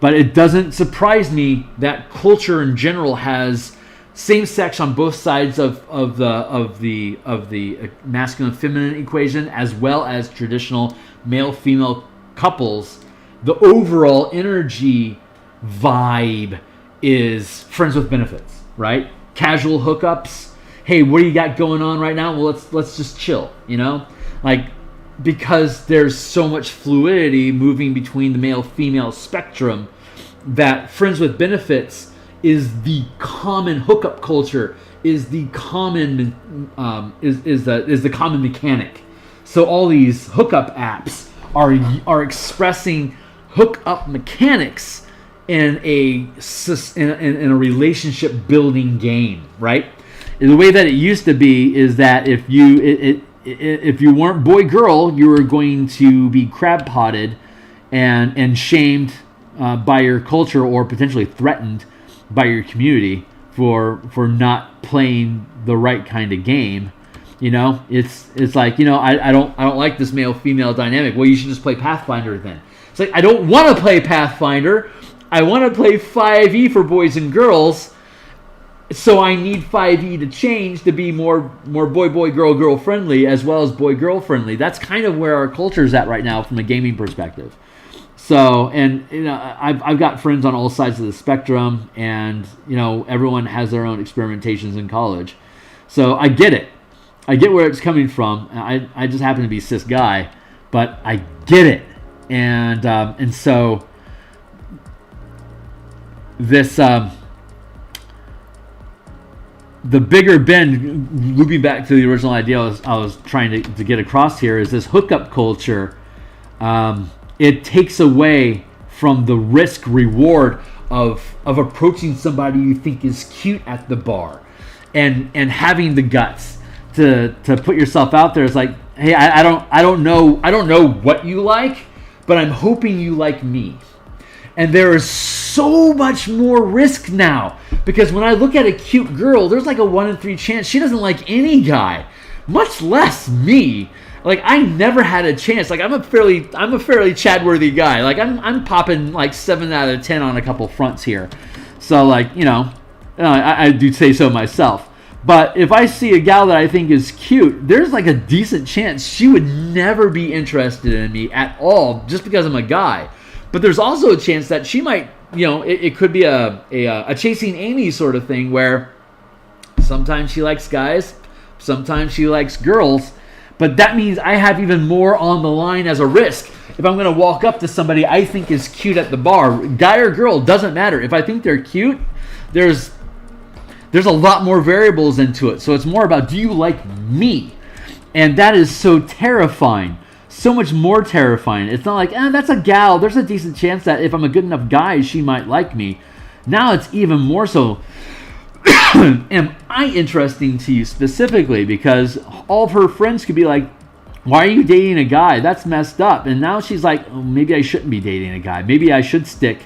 A: it doesn't surprise me that culture in general has same sex on both sides of the masculine feminine equation, as well as traditional male female couples. The overall energy vibe is friends with benefits, right? Casual hookups. hey, what do you got going on right now? Well, let's just chill, like, because there's so much fluidity moving between the male-female spectrum, that friends with benefits is the common hookup culture, is the common is the common mechanic. So all these hookup apps are expressing hookup mechanics in a relationship building game, right? The way that it used to be is that if you weren't boy girl, you were going to be crab potted and shamed by your culture, or potentially threatened by your community for not playing the right kind of game. It's like, I don't like this male female dynamic. Well, you should just play Pathfinder then. It's like, I don't want to play Pathfinder. I want to play 5e for boys and girls. So I need 5e to change to be more boy girl friendly, as well as boy girl friendly. That's kind of where our culture is at right now from a gaming perspective. So, and I've got friends on all sides of the spectrum, and everyone has their own experimentations in college. So I get it. I get where it's coming from. I just happen to be a cis guy, but I get it. And so this the bigger bend, looping back to the original idea I was trying to get across here, is this hookup culture. It takes away from the risk reward of approaching somebody you think is cute at the bar, and having the guts to put yourself out there. It's like, hey, I don't know what you like, but I'm hoping you like me. And there is so much more risk now, because when I look at a cute girl, there's like a 1 in 3 chance she doesn't like any guy, much less me. Like, I never had a chance. Like, I'm a fairly chat-worthy guy. Like, I'm popping like 7 out of 10 on a couple fronts here. So, like, I do say so myself. But if I see a gal that I think is cute, there's like a decent chance she would never be interested in me at all, just because I'm a guy. But there's also a chance that she might, it could be a Chasing Amy sort of thing, where sometimes she likes guys, sometimes she likes girls. But that means I have even more on the line as a risk. If I'm going to walk up to somebody I think is cute at the bar, guy or girl, doesn't matter. If I think they're cute, there's a lot more variables into it. So it's more about, do you like me? And that is so terrifying. So much more terrifying. It's not like, that's a gal. There's a decent chance that if I'm a good enough guy, she might like me. Now it's even more so. Am I interesting to you specifically? Because all of her friends could be like, why are you dating a guy? That's messed up. And now she's like, oh, maybe I shouldn't be dating a guy. Maybe I should stick,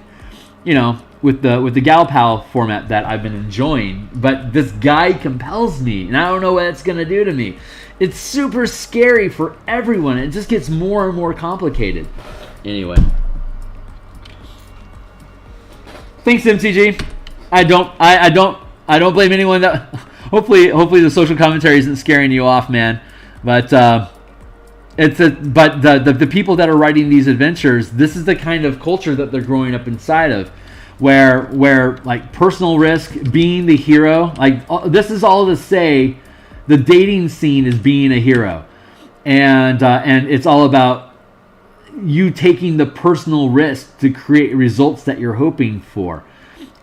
A: with the gal pal format that I've been enjoying. But this guy compels me, and I don't know what it's going to do to me. It's super scary for everyone. It just gets more and more complicated. Anyway. Thanks, MTG. I don't blame anyone that. Hopefully the social commentary isn't scaring you off, man. But the people that are writing these adventures, this is the kind of culture that they're growing up inside of, where like personal risk, being the hero, like this is all to say, the dating scene is being a hero, and it's all about you taking the personal risk to create results that you're hoping for.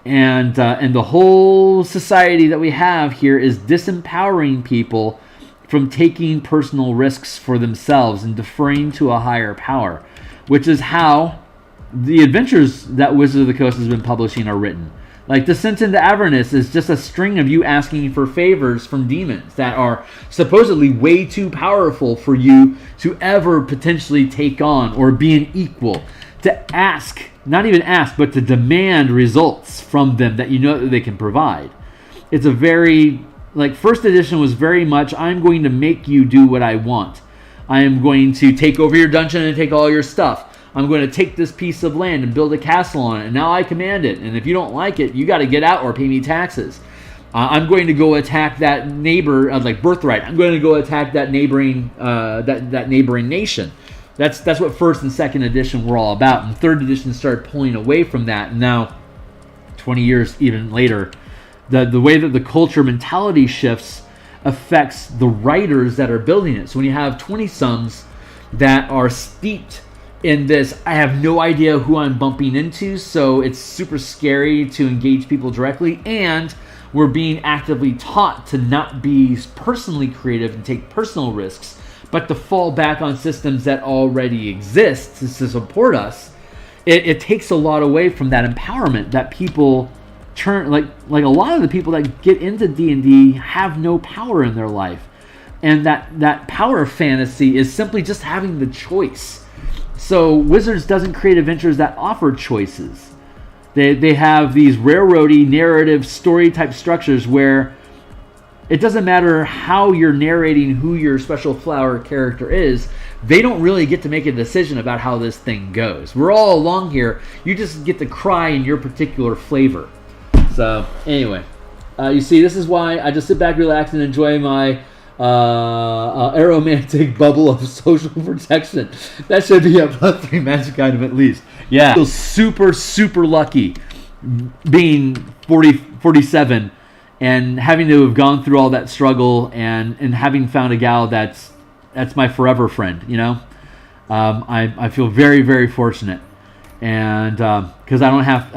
A: And the whole society that we have here is disempowering people from taking personal risks for themselves and deferring to a higher power, which is how the adventures that Wizards of the Coast has been publishing are written. Like, Descent into Avernus is just a string of you asking for favors from demons that are supposedly way too powerful for you to ever potentially take on or be an equal. To ask, not even ask, but to demand results from them that you know that they can provide. It's a very, like, first edition was very much, I'm going to make you do what I want. I am going to take over your dungeon and take all your stuff. I'm going to take this piece of land and build a castle on it, and now I command it. And if you don't like it, you got to get out or pay me taxes. I'm going to go attack that neighbor, like Birthright. I'm going to go attack that neighboring that neighboring nation. That's what first and second edition were all about. And third edition started pulling away from that. And now, 20 years even later, the way that the culture mentality shifts, affects the writers that are building it. So when you have 20-somes that are steeped in this, I have no idea who I'm bumping into, so it's super scary to engage people directly, and we're being actively taught to not be personally creative and take personal risks, but to fall back on systems that already exist to support us. It takes a lot away from that empowerment that people turn, like a lot of the people that get into D&D have no power in their life. And that power fantasy is simply just having the choice. So Wizards doesn't create adventures that offer choices. They have these railroady narrative story type structures where it doesn't matter how you're narrating who your special flower character is. They don't really get to make a decision about how this thing goes. We're all along here. You just get to cry in your particular flavor. So anyway, you see, this is why I just sit back, relax, and enjoy my aromantic bubble of social protection. That should be a +3 magic item at least. Yeah. I feel super, super lucky being 47 and having to have gone through all that struggle and having found a gal that's my forever friend, you know. I feel very, very fortunate, and because I don't have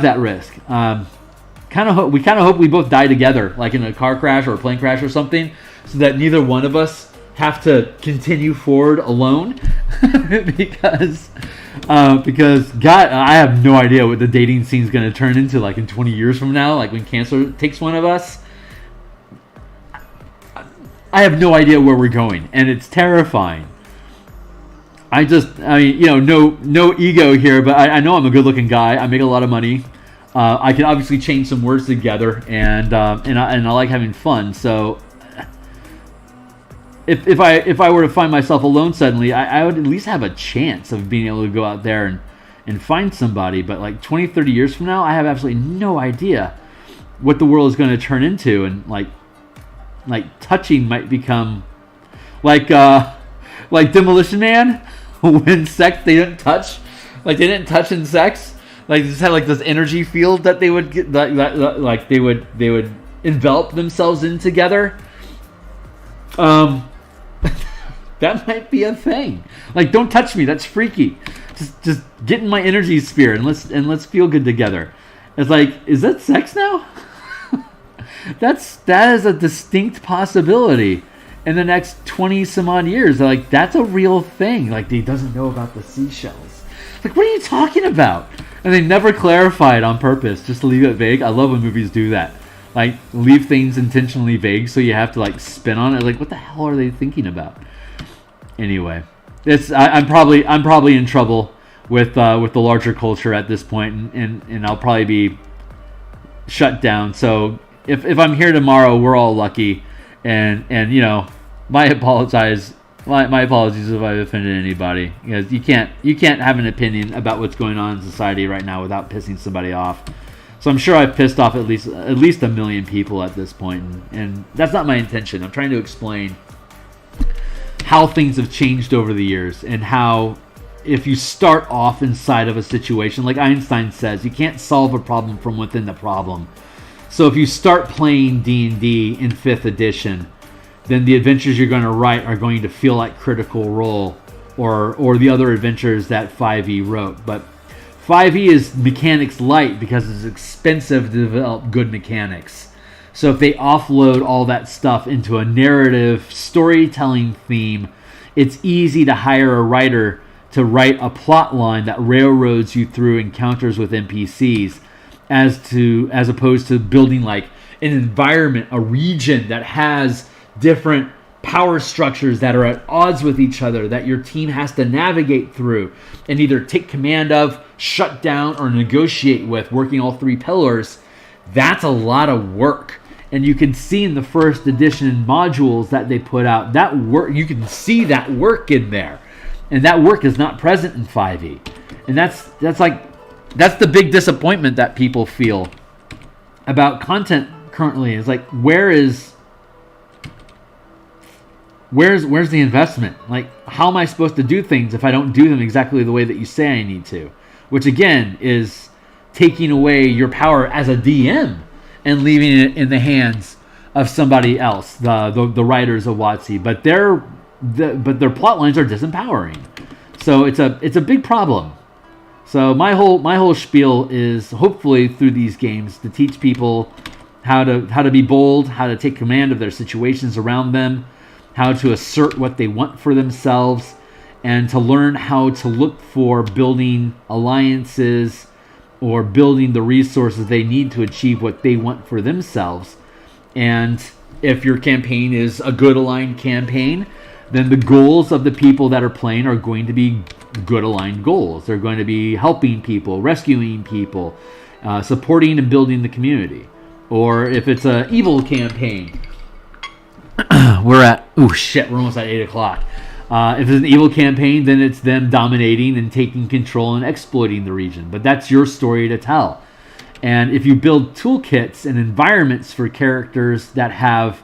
A: that risk. We kind of hope we both die together, like in a car crash or a plane crash or something, so that neither one of us have to continue forward alone. because God, I have no idea what the dating scene is going to turn into, like in 20 years from now, like when cancer takes one of us. I have no idea where we're going, and it's terrifying. I mean, you know, no ego here, but I know I'm a good-looking guy. I make a lot of money. I can obviously chain some words together, and I like having fun. So, if I were to find myself alone suddenly, I would at least have a chance of being able to go out there and find somebody. But like 20, 30 years from now, I have absolutely no idea what the world is going to turn into, and like touching might become like Demolition Man when sex they didn't touch, like they didn't touch in sex. Like they just had like this energy field that they would get, like they would envelop themselves in together. That might be a thing. Like, don't touch me. That's freaky. Just get in my energy sphere and let's feel good together. It's like, is that sex now? that is a distinct possibility in the next 20 some odd years. Like, that's a real thing. Like, he doesn't know about the seashells. Like, what are you talking about? And they never clarify it on purpose, just to leave it vague. I love when movies do that. Like, leave things intentionally vague so you have to like spin on it. Like, what the hell are they thinking about? Anyway, I'm probably in trouble with the larger culture at this point, and I'll probably be shut down. So if I'm here tomorrow, we're all lucky, and you know, my apologies if I've offended anybody, because you can't have an opinion about what's going on in society right now without pissing somebody off. So I'm sure I've pissed off at least 1 million people at this point, and that's not my intention. I'm trying to explain how things have changed over the years, and how if you start off inside of a situation, like Einstein says, you can't solve a problem from within the problem. So if you start playing D&D in 5th edition, then the adventures you're going to write are going to feel like Critical Role or the other adventures that 5e wrote. But 5e is mechanics light because it's expensive to develop good mechanics. So if they offload all that stuff into a narrative storytelling theme, it's easy to hire a writer to write a plot line that railroads you through encounters with NPCs, as opposed to building like an environment, a region that has different power structures that are at odds with each other that your team has to navigate through and either take command of, shut down, or negotiate with, working all 3 pillars. That's a lot of work. And you can see in the 1st edition modules that they put out, that work, you can see that work in there. And that work is not present in 5e. And that's the big disappointment that people feel about content currently. Is like, where's the investment? Like, how am I supposed to do things if I don't do them exactly the way that you say I need to? Which again is taking away your power as a DM and leaving it in the hands of somebody else, the writers of WotC. But their plot lines are disempowering. So it's a big problem. So my whole spiel is hopefully through these games to teach people how to be bold, how to take command of their situations around them, how to assert what they want for themselves, and to learn how to look for building alliances or building the resources they need to achieve what they want for themselves. And if your campaign is a good aligned campaign, then the goals of the people that are playing are going to be good aligned goals. They're going to be helping people, rescuing people, supporting and building the community. Or if it's an evil campaign, we're almost at 8 o'clock. If it's an evil campaign, then it's them dominating and taking control and exploiting the region. But that's your story to tell. And if you build toolkits and environments for characters that have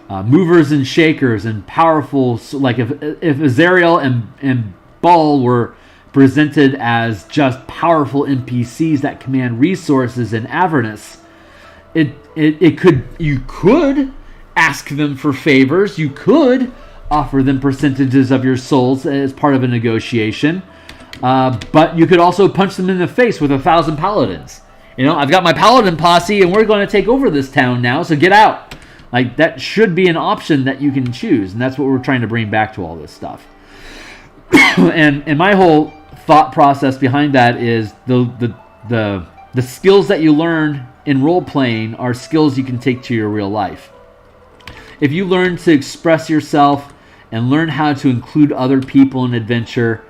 A: movers and shakers and powerful, like if Azariel and Ball were presented as just powerful NPCs that command resources in Avernus, you could ask them for favors. You could offer them percentages of your souls as part of a negotiation. But you could also punch them in the face with 1,000 paladins. I've got my paladin posse and we're going to take over this town now, so get out. Like, that should be an option that you can choose, and that's what we're trying to bring back to all this stuff. and my whole thought process behind that is the skills that you learn in role playing are skills you can take to your real life. If you learn to express yourself and learn how to include other people in adventure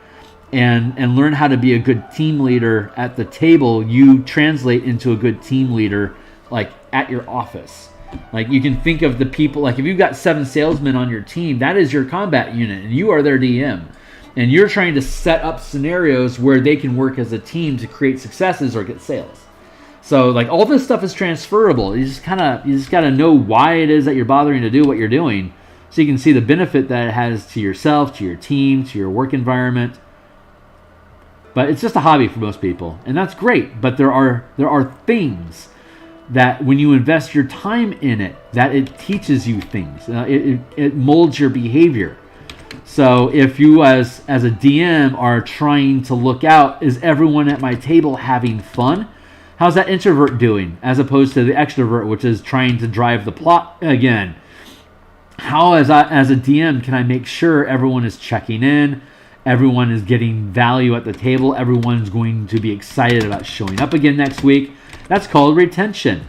A: and learn how to be a good team leader at the table, you translate into a good team leader like at your office. Like, you can think of the people, like if you've got 7 salesmen on your team, that is your combat unit and you are their DM. And you're trying to set up scenarios where they can work as a team to create successes or get sales. So, like, all this stuff is transferable. You just got to know why it is that you're bothering to do what you're doing, so you can see the benefit that it has to yourself, to your team, to your work environment. But it's just a hobby for most people, and that's great. But there are things that when you invest your time in it, that it teaches you things. It molds your behavior. So if you as a DM are trying to look out, is everyone at my table having fun? How's that introvert doing? As opposed to the extrovert, which is trying to drive the plot again. How, as a DM, can I make sure everyone is checking in, everyone is getting value at the table, everyone's going to be excited about showing up again next week? That's called retention.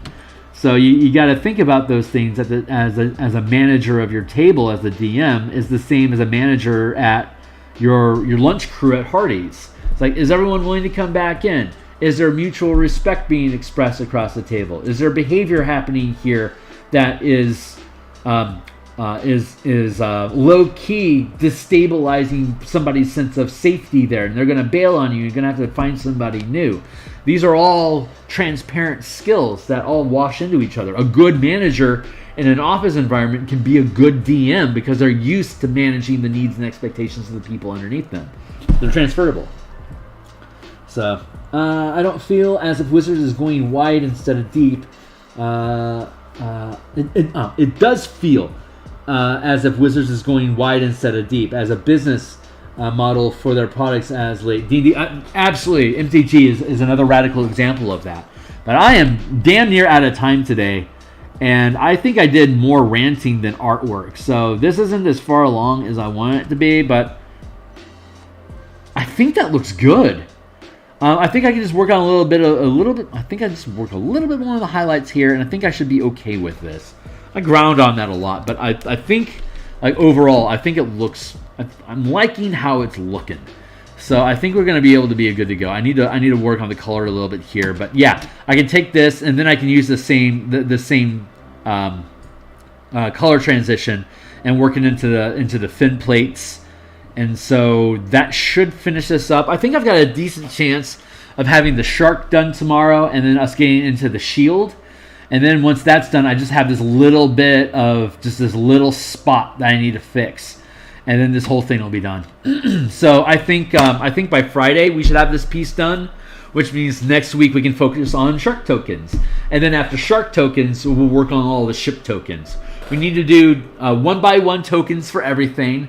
A: So you got to think about those things as a manager of your table, as a DM, is the same as a manager at your lunch crew at Hardee's. It's like, is everyone willing to come back in? Is there mutual respect being expressed across the table? Is there behavior happening here that is low key destabilizing somebody's sense of safety there, and they're going to bail on you? You're going to have to find somebody new. These are all transparent skills that all wash into each other. A good manager in an office environment can be a good DM because they're used to managing the needs and expectations of the people underneath them. They're transferable. So, I don't feel as if Wizards is going wide instead of deep. It does feel as if Wizards is going wide instead of deep as a business model for their products as late. D&D, absolutely, MTG is another radical example of that. But I am damn near out of time today, and I think I did more ranting than artwork. So this isn't as far along as I want it to be, but I think that looks good. I think I can just work on a little bit. I think I just work a little bit more on the highlights here, and I think I should be okay with this. I ground on that a lot, but I think, like, overall, I think it looks. I'm liking how it's looking, so I think we're going to be able to be good to go. I need to work on the color a little bit here, but yeah, I can take this and then I can use the same color transition and work it into the fin plates. And so that should finish this up. I think I've got a decent chance of having the shark done tomorrow and then us getting into the shield. And then once that's done, I just have this little bit of just this little spot that I need to fix. And then this whole thing will be done. So I think by Friday we should have this piece done. which means next week we can focus on shark tokens. And then after shark tokens, we'll work on all the ship tokens. We need to do 1x1 tokens for everything.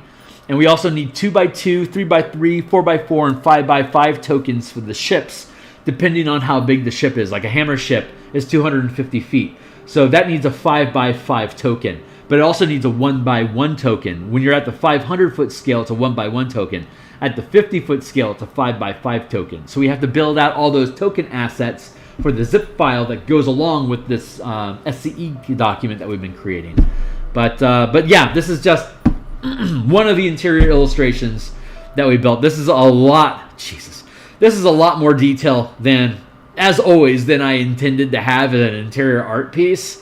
A: And we also need 2x2, 3x3, 4x4, and 5x5 tokens for the ships, depending on how big the ship is. Like a hammer ship is 250 feet. So that needs a 5x5 token. But it also needs a 1x1 token. When you're at the 500-foot scale, it's a 1x1 token. At the 50-foot scale, it's a 5x5 token. So we have to build out all those token assets for the zip file that goes along with this SCE document that we've been creating. But yeah, this is just one of the interior illustrations that we built. This is a lot, Jesus. This is a lot more detail than, as always, than I intended to have in an interior art piece.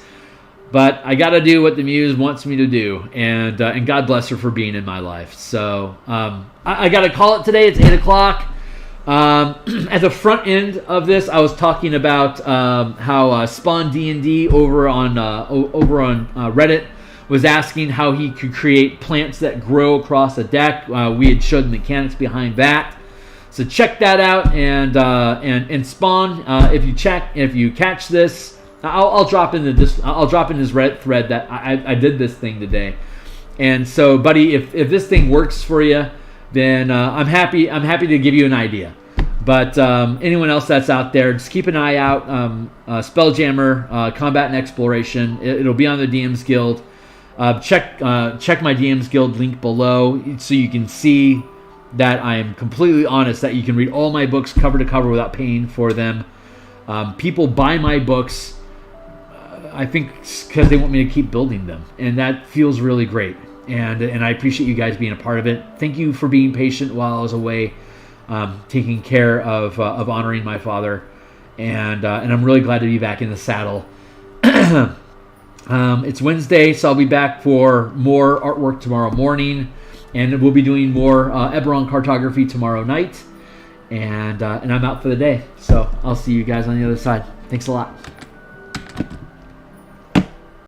A: But I got to do what the muse wants me to do, and God bless her for being in my life. So I got to call it today. It's 8 o'clock. At the front end of this, I was talking about how Spawn D&D over on Reddit was asking how he could create plants that grow across a deck. We had showed the mechanics behind that. So check that out, and Spawn, if you catch this. I'll drop in his Reddit thread that I did this thing today, and so, buddy, if this thing works for you, then I'm happy to give you an idea. But anyone else that's out there, just keep an eye out. Spelljammer Combat and Exploration. It'll be on the DMs Guild. Check my DMs Guild link below so you can see that I am completely honest. That you can read all my books cover to cover without paying for them. People buy my books. I think because they want me to keep building them, and that feels really great. And I appreciate you guys being a part of it. Thank you for being patient while I was away, taking care of honoring my father, and I'm really glad to be back in the saddle. It's Wednesday, so I'll be back for more artwork tomorrow morning, and we'll be doing more Eberron cartography tomorrow night, and I'm out for the day. So I'll see you guys on the other side. Thanks a lot.